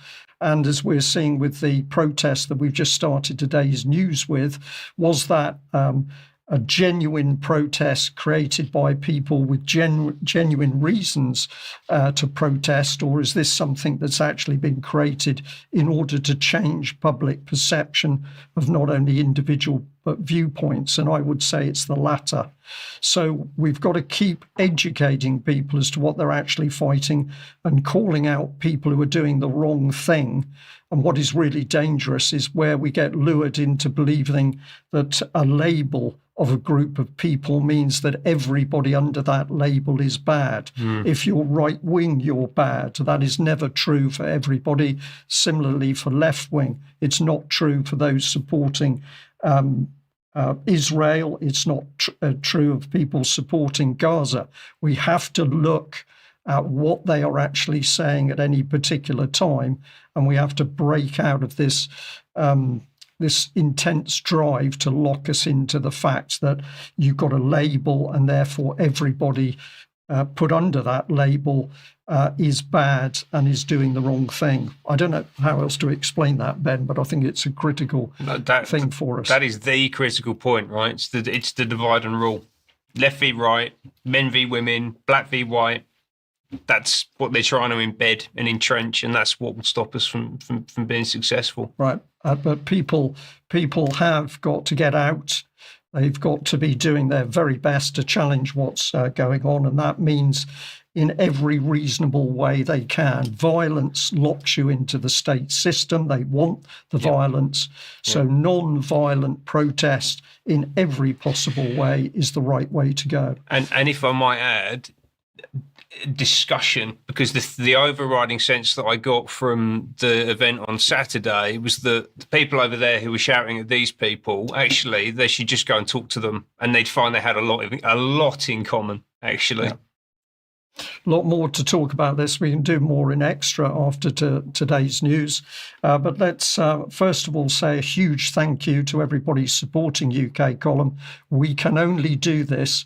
And as we're seeing with the protest that we've just started today's news with, was that a genuine protest created by people with genuine reasons to protest, or is this something that's actually been created in order to change public perception of not only individual but viewpoints? And I would say it's the latter. So we've got to keep educating people as to what they're actually fighting and calling out people who are doing the wrong thing. And what is really dangerous is where we get lured into believing that a label of a group of people means that everybody under that label is bad. If you're right wing, you're bad. That is never true for everybody. Similarly, for left wing, it's not true for those supporting Israel. It's not true of people supporting Gaza. We have to look at what they are actually saying at any particular time, and we have to break out of this this intense drive to lock us into the fact that you've got a label and therefore everybody put under that label is bad and is doing the wrong thing. I don't know how else to explain that, Ben, but I think it's a critical thing for us. That is the critical point, right? It's the divide and rule. Left v right, men v women, black v white. That's what they're trying to embed and entrench, and that's what will stop us from being successful. Right. But people have got to get out. They've got to be doing their very best to challenge what's going on, and that means in every reasonable way they can. Violence locks you into the state system. They want the violence. So non-violent protest in every possible way is the right way to go. And if I might add, discussion, because the overriding sense that I got from the event on Saturday was that the people over there who were shouting at these people, actually, they should just go and talk to them, and they'd find they had a lot in common, actually. Yeah. A lot more to talk about this. We can do more in extra after today's news. But let's first of all say a huge thank you to everybody supporting UK Column. We can only do this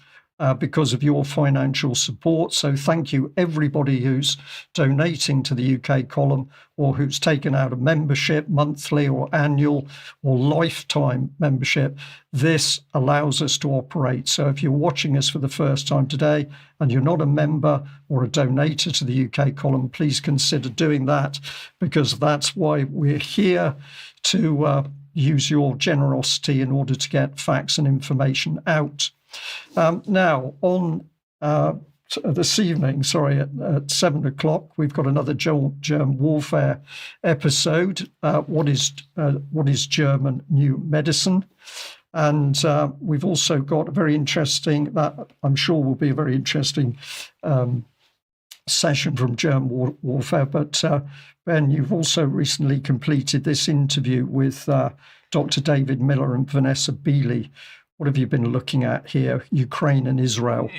because of your financial support. So thank you everybody who's donating to the UK Column or who's taken out a membership, monthly or annual or lifetime membership. This allows us to operate. So if you're watching us for the first time today and you're not a member or a donator to the UK Column, please consider doing that, because that's why we're here, to use your generosity in order to get facts and information out. Now, on this evening, at 7 o'clock, we've got another germ warfare episode. What is German new medicine? And we've also got a very interesting, that I'm sure will be a very interesting session from germ warfare. But Ben, you've also recently completed this interview with Dr. David Miller and Vanessa Beeley. What have you been looking at here, Ukraine and Israel?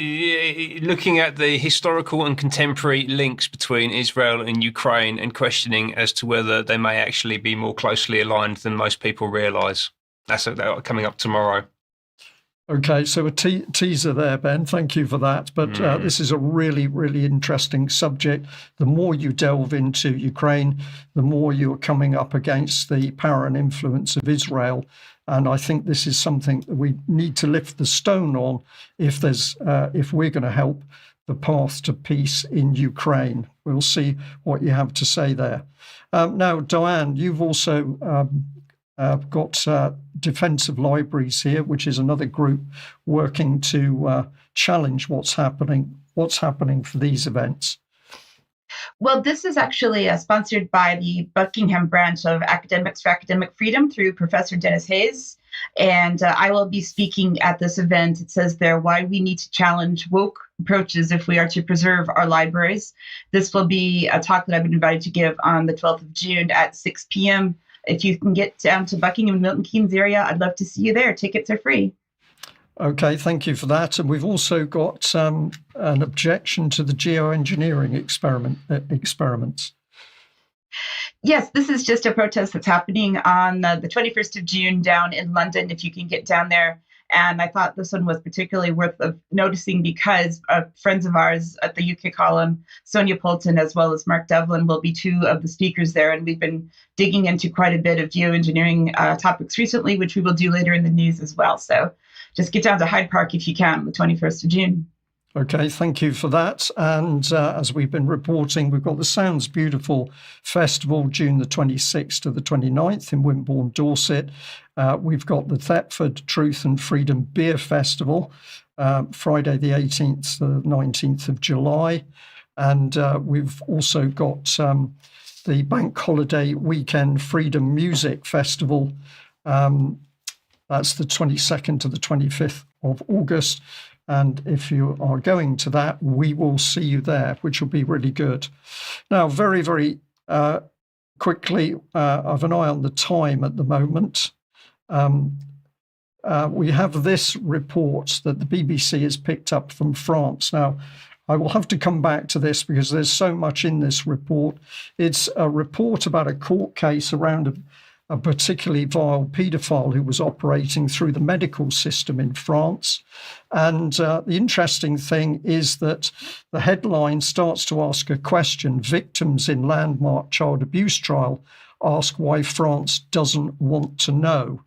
Looking at the historical and contemporary links between Israel and Ukraine and questioning as to whether they may actually be more closely aligned than most people realise. That's coming up tomorrow. Okay, so a teaser there, Ben. Thank you for that. But this is a really, really interesting subject. The more you delve into Ukraine, the more you're coming up against the power and influence of Israel. And I think this is something that we need to lift the stone on if we're going to help the path to peace in Ukraine. We'll see what you have to say there. Now, Diane, you've also got Defensive Libraries here, which is another group working to challenge what's happening for these events. Well, this is actually sponsored by the Buckingham branch of Academics for Academic Freedom through Professor Dennis Hayes. And I will be speaking at this event. It says there, why we need to challenge woke approaches if we are to preserve our libraries. This will be a talk that I've been invited to give on the 12th of June at 6 p.m. If you can get down to Buckingham, Milton Keynes area, I'd love to see you there. Tickets are free. Okay, thank you for that. And we've also got an objection to the geoengineering experiments. Yes, this is just a protest that's happening on the 21st of June down in London, if you can get down there. And I thought this one was particularly worth noticing because friends of ours at the UK column, Sonia Poulton, as well as Mark Devlin, will be two of the speakers there. And we've been digging into quite a bit of geoengineering topics recently, which we will do later in the news as well. So just get down to Hyde Park if you can, the 21st of June. Okay, thank you for that. And as we've been reporting, we've got the Sounds Beautiful Festival, June the 26th to the 29th in Wimborne, Dorset. We've got the Thetford Truth and Freedom Beer Festival, Friday the 18th to the 19th of July. And we've also got the Bank Holiday Weekend Freedom Music Festival. That's the 22nd to the 25th of August. And if you are going to that, we will see you there, which will be really good. Now, very, very quickly, I've an eye on the time at the moment. We have this report that the BBC has picked up from France. Now, I will have to come back to this because there's so much in this report. It's a report about a court case around a particularly vile paedophile who was operating through the medical system in France. And the interesting thing is that the headline starts to ask a question. Victims in landmark child abuse trial ask why France doesn't want to know.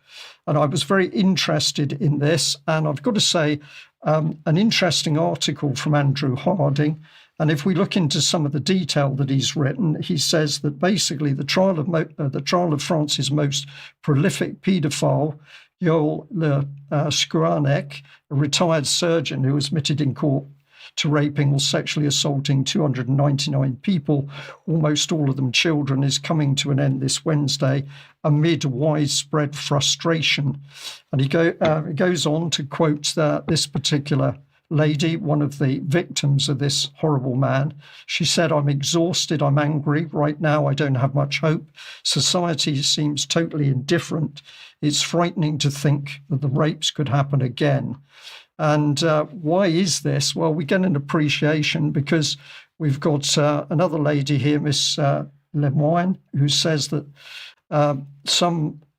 And I was very interested in this. And I've got to say, an interesting article from Andrew Harding. And if we look into some of the detail that he's written, he says that basically the trial of France's most prolific paedophile, Yoel Le Scouarnec, a retired surgeon who was admitted in court to raping or sexually assaulting 299 people, almost all of them children, is coming to an end this Wednesday amid widespread frustration. And he goes on to quote this particular lady, one of the victims of this horrible man. She said, "I'm exhausted, I'm angry. Right now, I don't have much hope. Society seems totally indifferent. It's frightening to think that the rapes could happen again." And why is this? Well, we get an appreciation because we've got another lady here, Miss Lemoine, who says that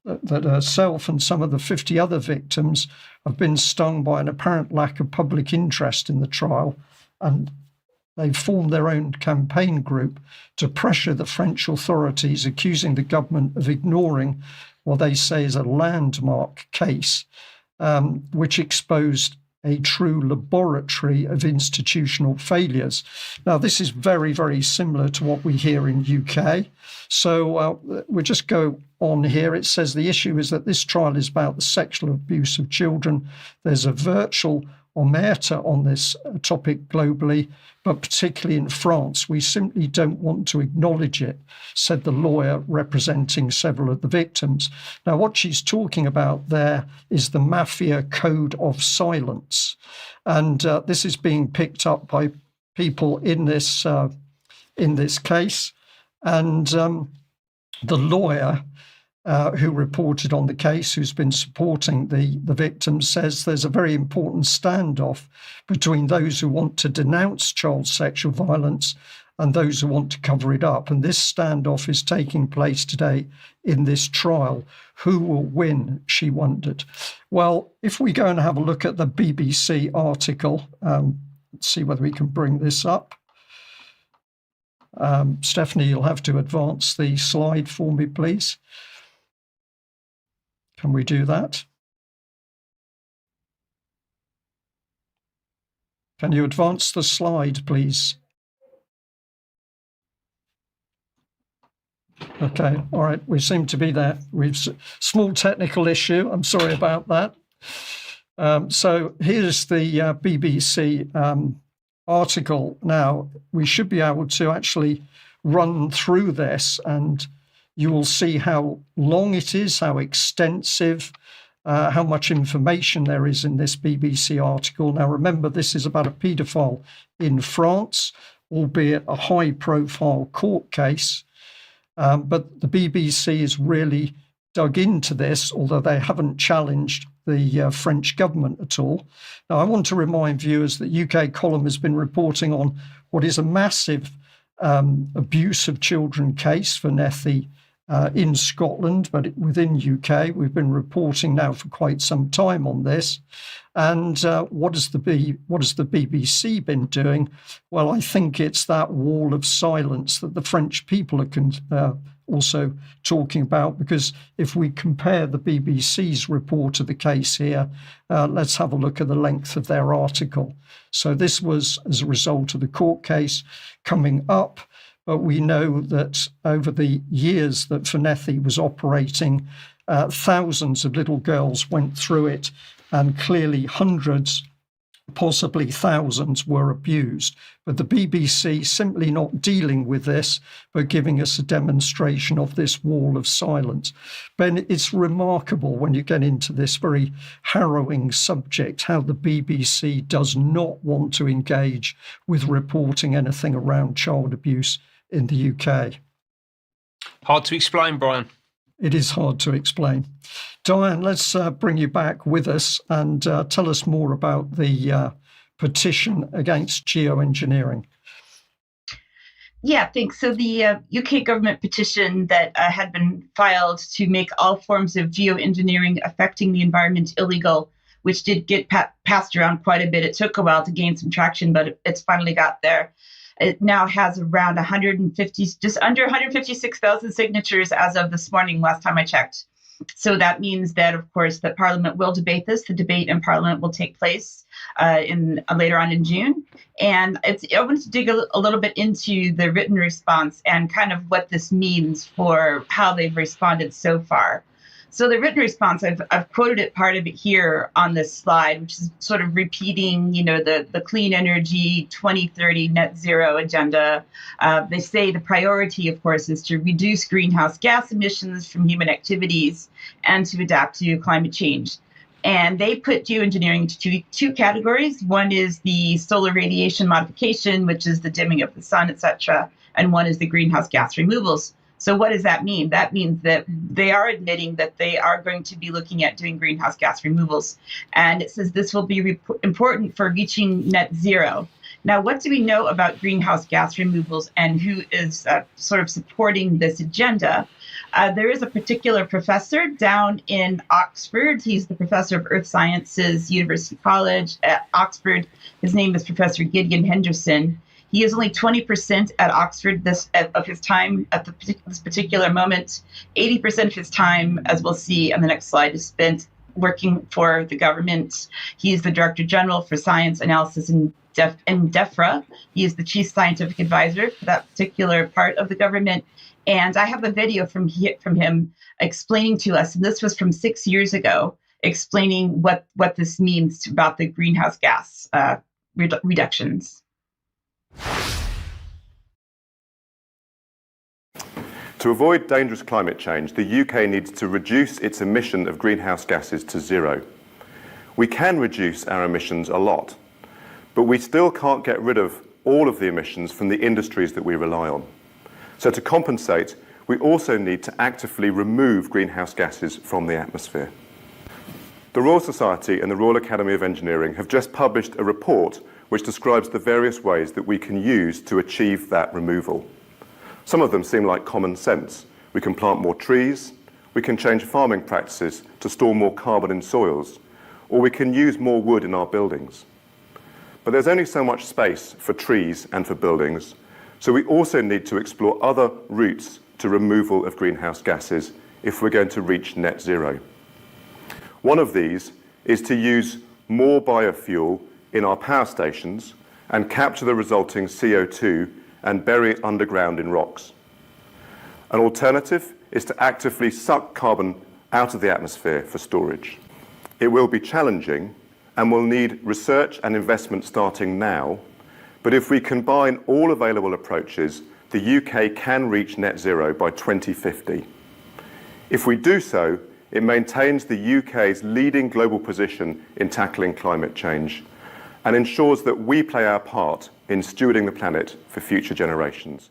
that herself and some of the 50 other victims have been stung by an apparent lack of public interest in the trial, and they've formed their own campaign group to pressure the French authorities, accusing the government of ignoring what they say is a landmark case, which exposed a true laboratory of institutional failures. Now, this is very, very similar to what we hear in UK. So we'll just go on here. It says the issue is that this trial is about the sexual abuse of children. There's a virtual omerta on this topic globally, but particularly in France. We simply don't want to acknowledge it, said the lawyer representing several of the victims. Now, what she's talking about there is the Mafia Code of Silence. And this is being picked up by people in this case. And the lawyer who reported on the case, who's been supporting the victims, says there's a very important standoff between those who want to denounce child sexual violence and those who want to cover it up. And this standoff is taking place today in this trial. Who will win, she wondered. Well, if we go and have a look at the BBC article, let's see whether we can bring this up. Stephanie, you'll have to advance the slide for me, please. Can we do that? Can you advance the slide, please? Okay, all right, we seem to be there. We've small technical issue. I'm sorry about that. So here's the BBC article. Now, we should be able to actually run through this, and you will see how long it is, how extensive, how much information there is in this BBC article. Now, remember, this is about a paedophile in France, albeit a high-profile court case. But the BBC has really dug into this, although they haven't challenged the French government at all. Now, I want to remind viewers that UK Column has been reporting on what is a massive abuse of children case for Nethy in Scotland, but within UK. We've been reporting now for quite some time on this. And what has the BBC been doing? Well, I think it's that wall of silence that the French people are also talking about, because if we compare the BBC's report of the case here, let's have a look at the length of their article. So this was as a result of the court case coming up, but we know that over the years that Nethy was operating, thousands of little girls went through it, and clearly hundreds, possibly thousands, were abused. But the BBC simply not dealing with this, but giving us a demonstration of this wall of silence. Ben, it's remarkable when you get into this very harrowing subject, how the BBC does not want to engage with reporting anything around child abuse in the UK. Hard to explain, Brian. It is hard to explain. Diane, let's bring you back with us and tell us more about the petition against geoengineering. Yeah, thanks. So the UK government petition that had been filed to make all forms of geoengineering affecting the environment illegal, which did get passed around quite a bit. It took a while to gain some traction, but it's finally got there. It now has around just under 156,000 signatures as of this morning, last time I checked. So that means that, of course, that Parliament will debate this. The debate in Parliament will take place later on in June. And I want to dig a little bit into the written response and kind of what this means for how they've responded so far. So the written response, I've quoted it, part of it here on this slide, which is sort of repeating, the clean energy 2030 net zero agenda. They say the priority, of course, is to reduce greenhouse gas emissions from human activities and to adapt to climate change. And they put geoengineering into two categories. One is the solar radiation modification, which is the dimming of the sun, et cetera. And one is the greenhouse gas removals. So what does that mean? That means that they are admitting that they are going to be looking at doing greenhouse gas removals. And it says this will be important for reaching net zero. Now, what do we know about greenhouse gas removals and who is sort of supporting this agenda? There is a particular professor down in Oxford. He's the professor of Earth Sciences, University College at Oxford. His name is Professor Gideon Henderson. He is only 20% at Oxford of his time at this particular moment. 80% of his time, as we'll see on the next slide, is spent working for the government. He is the Director General for Science Analysis in DEFRA. He is the Chief Scientific Advisor for that particular part of the government. And I have a video from him explaining to us, and this was from 6 years ago, explaining what this means about the greenhouse gas reductions. To avoid dangerous climate change, the UK needs to reduce its emission of greenhouse gases to zero. We can reduce our emissions a lot, but we still can't get rid of all of the emissions from the industries that we rely on. So to compensate, we also need to actively remove greenhouse gases from the atmosphere. The Royal Society and the Royal Academy of Engineering have just published a report which describes the various ways that we can use to achieve that removal. Some of them seem like common sense. We can plant more trees, we can change farming practices to store more carbon in soils, or we can use more wood in our buildings. But there's only so much space for trees and for buildings, so we also need to explore other routes to removal of greenhouse gases if we're going to reach net zero. One of these is to use more biofuel in our power stations and capture the resulting CO2 and bury it underground in rocks. An alternative is to actively suck carbon out of the atmosphere for storage. It will be challenging and will need research and investment starting now, but if we combine all available approaches, the UK can reach net zero by 2050. If we do so, it maintains the UK's leading global position in tackling climate change and ensures that we play our part in stewarding the planet for future generations.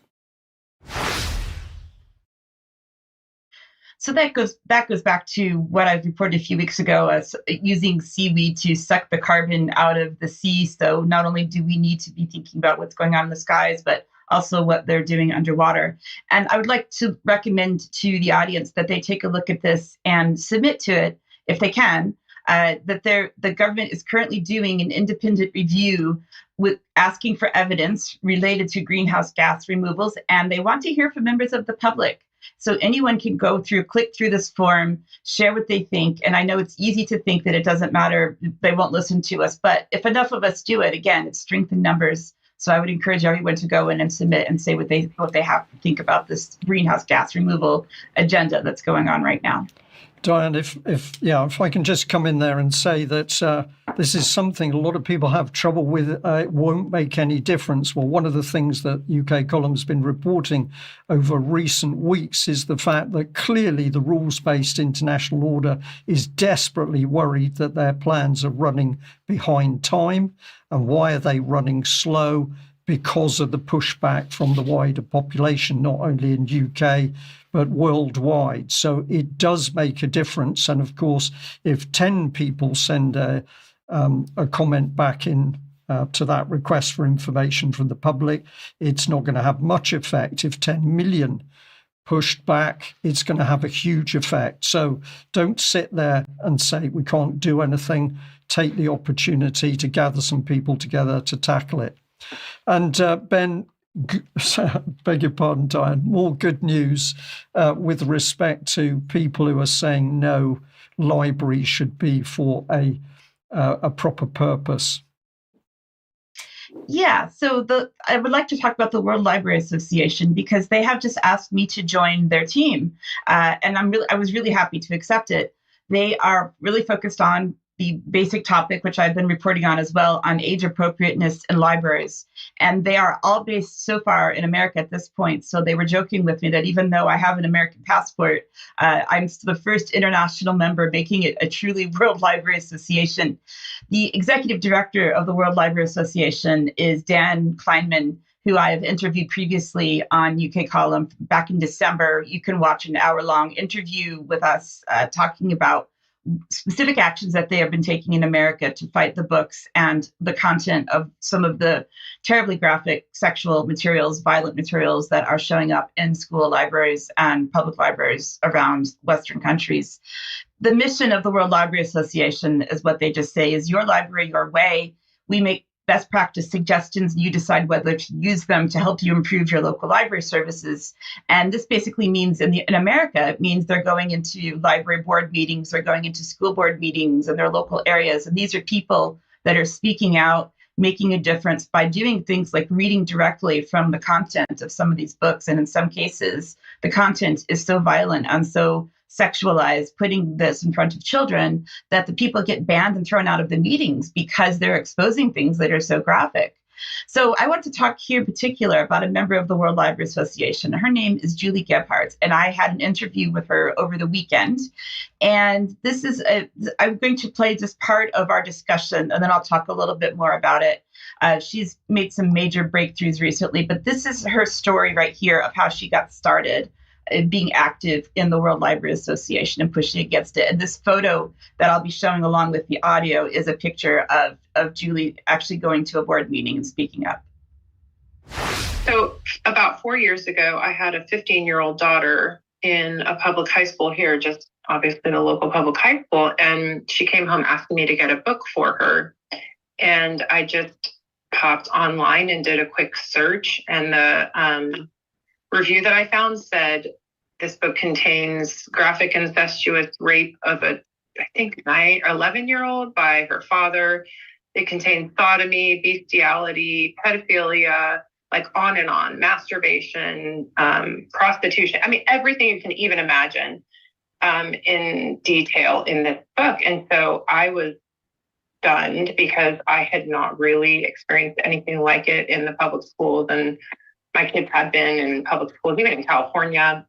So that goes back to what I reported a few weeks ago as using seaweed to suck the carbon out of the sea. So not only do we need to be thinking about what's going on in the skies, but also what they're doing underwater. And I would like to recommend to the audience that they take a look at this and submit to it, if they can, that the government is currently doing an independent review with asking for evidence related to greenhouse gas removals, and they want to hear from members of the public. So anyone can click through this form, share what they think. And I know it's easy to think that it doesn't matter, they won't listen to us. But if enough of us do it, again, it's strength in numbers. So I would encourage everyone to go in and submit and say what they have to think about this greenhouse gas removal agenda that's going on right now. Diane, if I can just come in there and say that this is something a lot of people have trouble with. It won't make any difference. Well, one of the things that UK Column's been reporting over recent weeks is the fact that clearly the rules-based international order is desperately worried that their plans are running behind time. And why are they running slow? Because of the pushback from the wider population, not only in UK, but worldwide. So it does make a difference. And of course, if 10 people send a comment back in to that request for information from the public, it's not going to have much effect. If 10 million pushed back, it's going to have a huge effect. So don't sit there and say we can't do anything. Take the opportunity to gather some people together to tackle it. And Ben, beg your pardon, Diane, more good news with respect to people who are saying no, libraries should be for a proper purpose. Yeah, so I would like to talk about the World Library Association because they have just asked me to join their team, and I was really happy to accept it. They are really focused on the basic topic, which I've been reporting on as well, on age appropriateness in libraries. And they are all based so far in America at this point. So they were joking with me that even though I have an American passport, I'm the first international member, making it a truly World Library Association. The executive director of the World Library Association is Dan Kleinman, who I have interviewed previously on UK Column back in December. You can watch an hour-long interview with us talking about specific actions that they have been taking in America to fight the books and the content of some of the terribly graphic sexual materials, violent materials that are showing up in school libraries and public libraries around Western countries. The mission of the World Library Association is what they just say is your library, your way. We make best practice suggestions, and you decide whether to use them to help you improve your local library services. And this basically means in America, it means they're going into library board meetings, they're going into school board meetings in their local areas. And these are people that are speaking out, making a difference by doing things like reading directly from the content of some of these books. And in some cases, the content is so violent and so sexualized, putting this in front of children, that the people get banned and thrown out of the meetings because they're exposing things that are so graphic. So I want to talk here in particular about a member of the World Library Association. Her name is Julie Gebhardt, and I had an interview with her over the weekend. And I'm going to play just part of our discussion, and then I'll talk a little bit more about it. She's made some major breakthroughs recently, but this is her story right here of how she got started. being active in the World Library Association and pushing against it. And this photo that I'll be showing along with the audio is a picture of Julie actually going to a board meeting and speaking up. So about 4 years ago, I had a 15-year-old daughter in a public high school here, just obviously the local public high school. And she came home asking me to get a book for her. And I just popped online and did a quick search. And the review that I found said this book contains graphic incestuous rape of I think 9 or 11-year-old by her father. It contains sodomy, bestiality, pedophilia, like on and on, masturbation, prostitution. I mean, everything you can even imagine in detail in this book. And so I was stunned because I had not really experienced anything like it in the public schools. And my kids had been in public schools, even in California,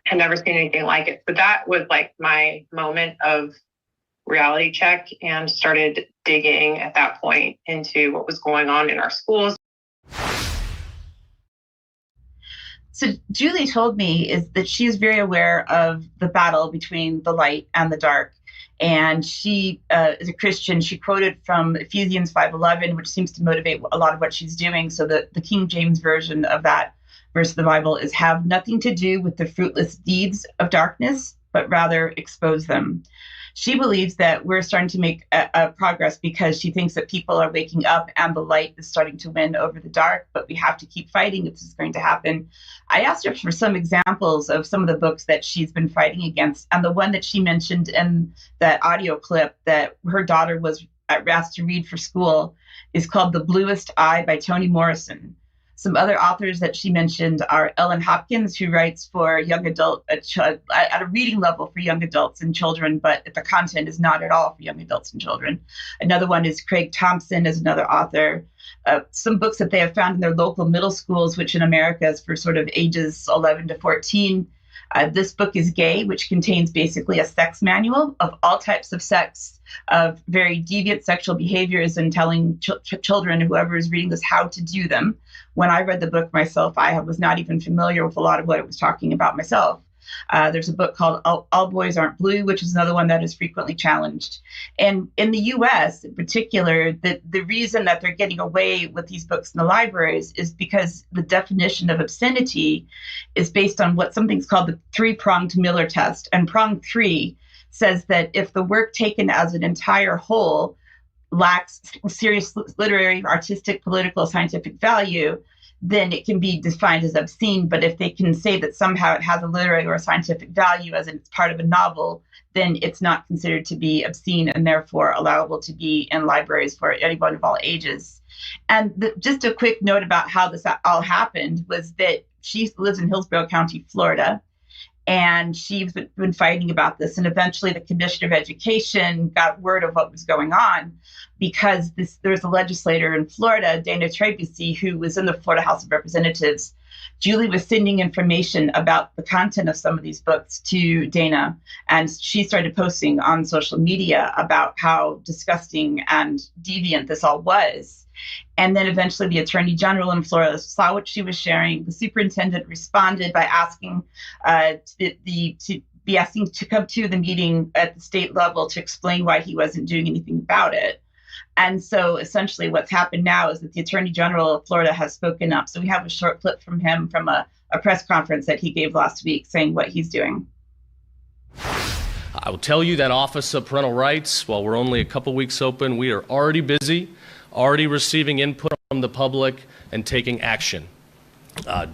had never seen anything like it. So that was like my moment of reality check, and started digging at that point into what was going on in our schools. So Julie told me is that she is very aware of the battle between the light and the dark. And she is a Christian. She quoted from Ephesians 5:11, which seems to motivate a lot of what she's doing. So the King James version of that verse of the Bible is, have nothing to do with the fruitless deeds of darkness, but rather expose them. She believes that we're starting to make a progress because she thinks that people are waking up and the light is starting to win over the dark, but we have to keep fighting if this is going to happen. I asked her for some examples of some of the books that she's been fighting against. And the one that she mentioned in that audio clip that her daughter was asked to read for school is called The Bluest Eye by Toni Morrison. Some other authors that she mentioned are Ellen Hopkins, who writes for young adult at a reading level for young adults and children, but the content is not at all for young adults and children. Another one is Craig Thompson is another author. Some books that they have found in their local middle schools, which in America is for sort of ages 11 to 14. This book is Gay, which contains basically a sex manual of all types of sex, of very deviant sexual behaviors, and telling children, whoever is reading this, how to do them. When I read the book myself, I was not even familiar with a lot of what it was talking about myself. There's a book called All Boys Aren't Blue, which is another one that is frequently challenged. And in the U.S. in particular, the reason that they're getting away with these books in the libraries is because the definition of obscenity is based on what something's called the three-pronged Miller test. And prong 3 says that if the work taken as an entire whole lacks serious literary, artistic, political, scientific value, then it can be defined as obscene. But if they can say that somehow it has a literary or a scientific value as it's part of a novel, then it's not considered to be obscene and therefore allowable to be in libraries for anyone of all ages. And just a quick note about how this all happened was that she lives in Hillsborough County, Florida, and she's been fighting about this. And eventually the Commissioner of Education got word of what was going on because there's a legislator in Florida, Dana Trebuchet, who was in the Florida House of Representatives. Julie was sending information about the content of some of these books to Dana, and she started posting on social media about how disgusting and deviant this all was. And then eventually the Attorney General in Florida saw what she was sharing. The superintendent responded by asking to asking to come to the meeting at the state level to explain why he wasn't doing anything about it. And so essentially what's happened now is that the Attorney General of Florida has spoken up. So we have a short clip from him from a press conference that he gave last week saying what he's doing. I will tell you that Office of Parental Rights, while we're only a couple weeks open, we are already busy, already receiving input from the public and taking action.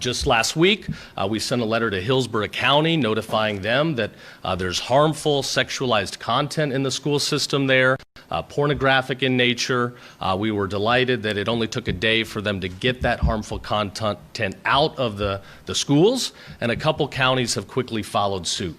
Just last week, we sent a letter to Hillsborough County notifying them that there's harmful sexualized content in the school system there, pornographic in nature. We were delighted that it only took a day for them to get that harmful content out of the schools, and a couple counties have quickly followed suit.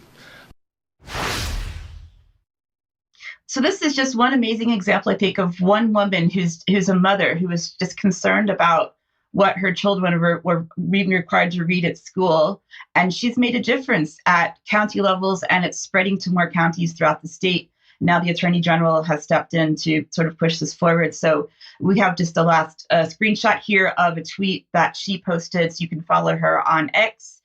So this is just one amazing example, I think, of one woman who's a mother who was just concerned about what her children were being required to read at school. And she's made a difference at county levels, and it's spreading to more counties throughout the state. Now the Attorney General has stepped in to sort of push this forward. So we have just a last screenshot here of a tweet that she posted. So you can follow her on X,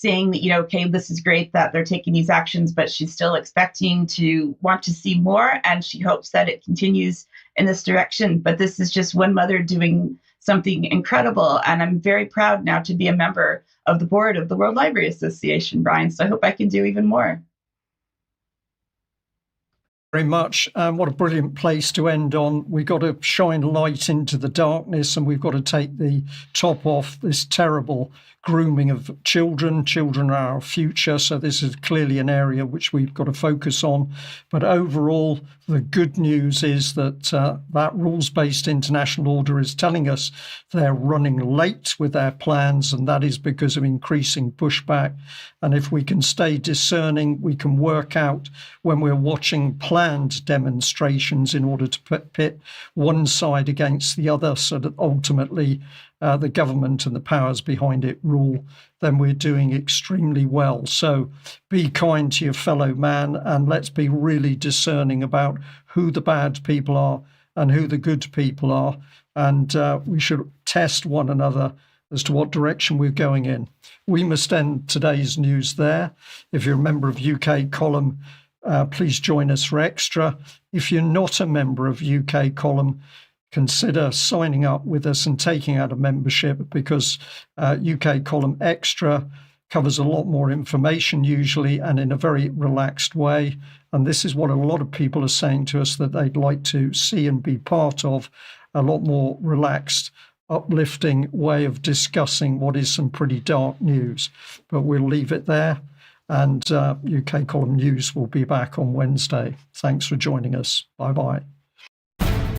saying that, okay, this is great that they're taking these actions, but she's still expecting to want to see more. And she hopes that it continues in this direction. But this is just one mother doing something incredible. And I'm very proud now to be a member of the board of the World Library Association, Brian. So I hope I can do even more. Very much. What a brilliant place to end on. We've got to shine light into the darkness, and we've got to take the top off this terrible grooming of children. Children are our future, so this is clearly an area which we've got to focus on. But overall, the good news is that that rules-based international order is telling us they're running late with their plans, and that is because of increasing pushback. And if we can stay discerning, we can work out when we're watching planned demonstrations in order to pit one side against the other, so that ultimately the government and the powers behind it rule, then we're doing extremely well. So be kind to your fellow man, and let's be really discerning about who the bad people are and who the good people are. And we should test one another as to what direction we're going in. We must end today's news there. If you're a member of UK Column, please join us for Extra. If you're not a member of UK Column, consider signing up with us and taking out a membership, because UK Column Extra covers a lot more information usually and in a very relaxed way. And this is what a lot of people are saying to us that they'd like to see and be part of, a lot more relaxed, uplifting way of discussing what is some pretty dark news. But we'll leave it there. And UK Column News will be back on Wednesday. Thanks for joining us. Bye-bye.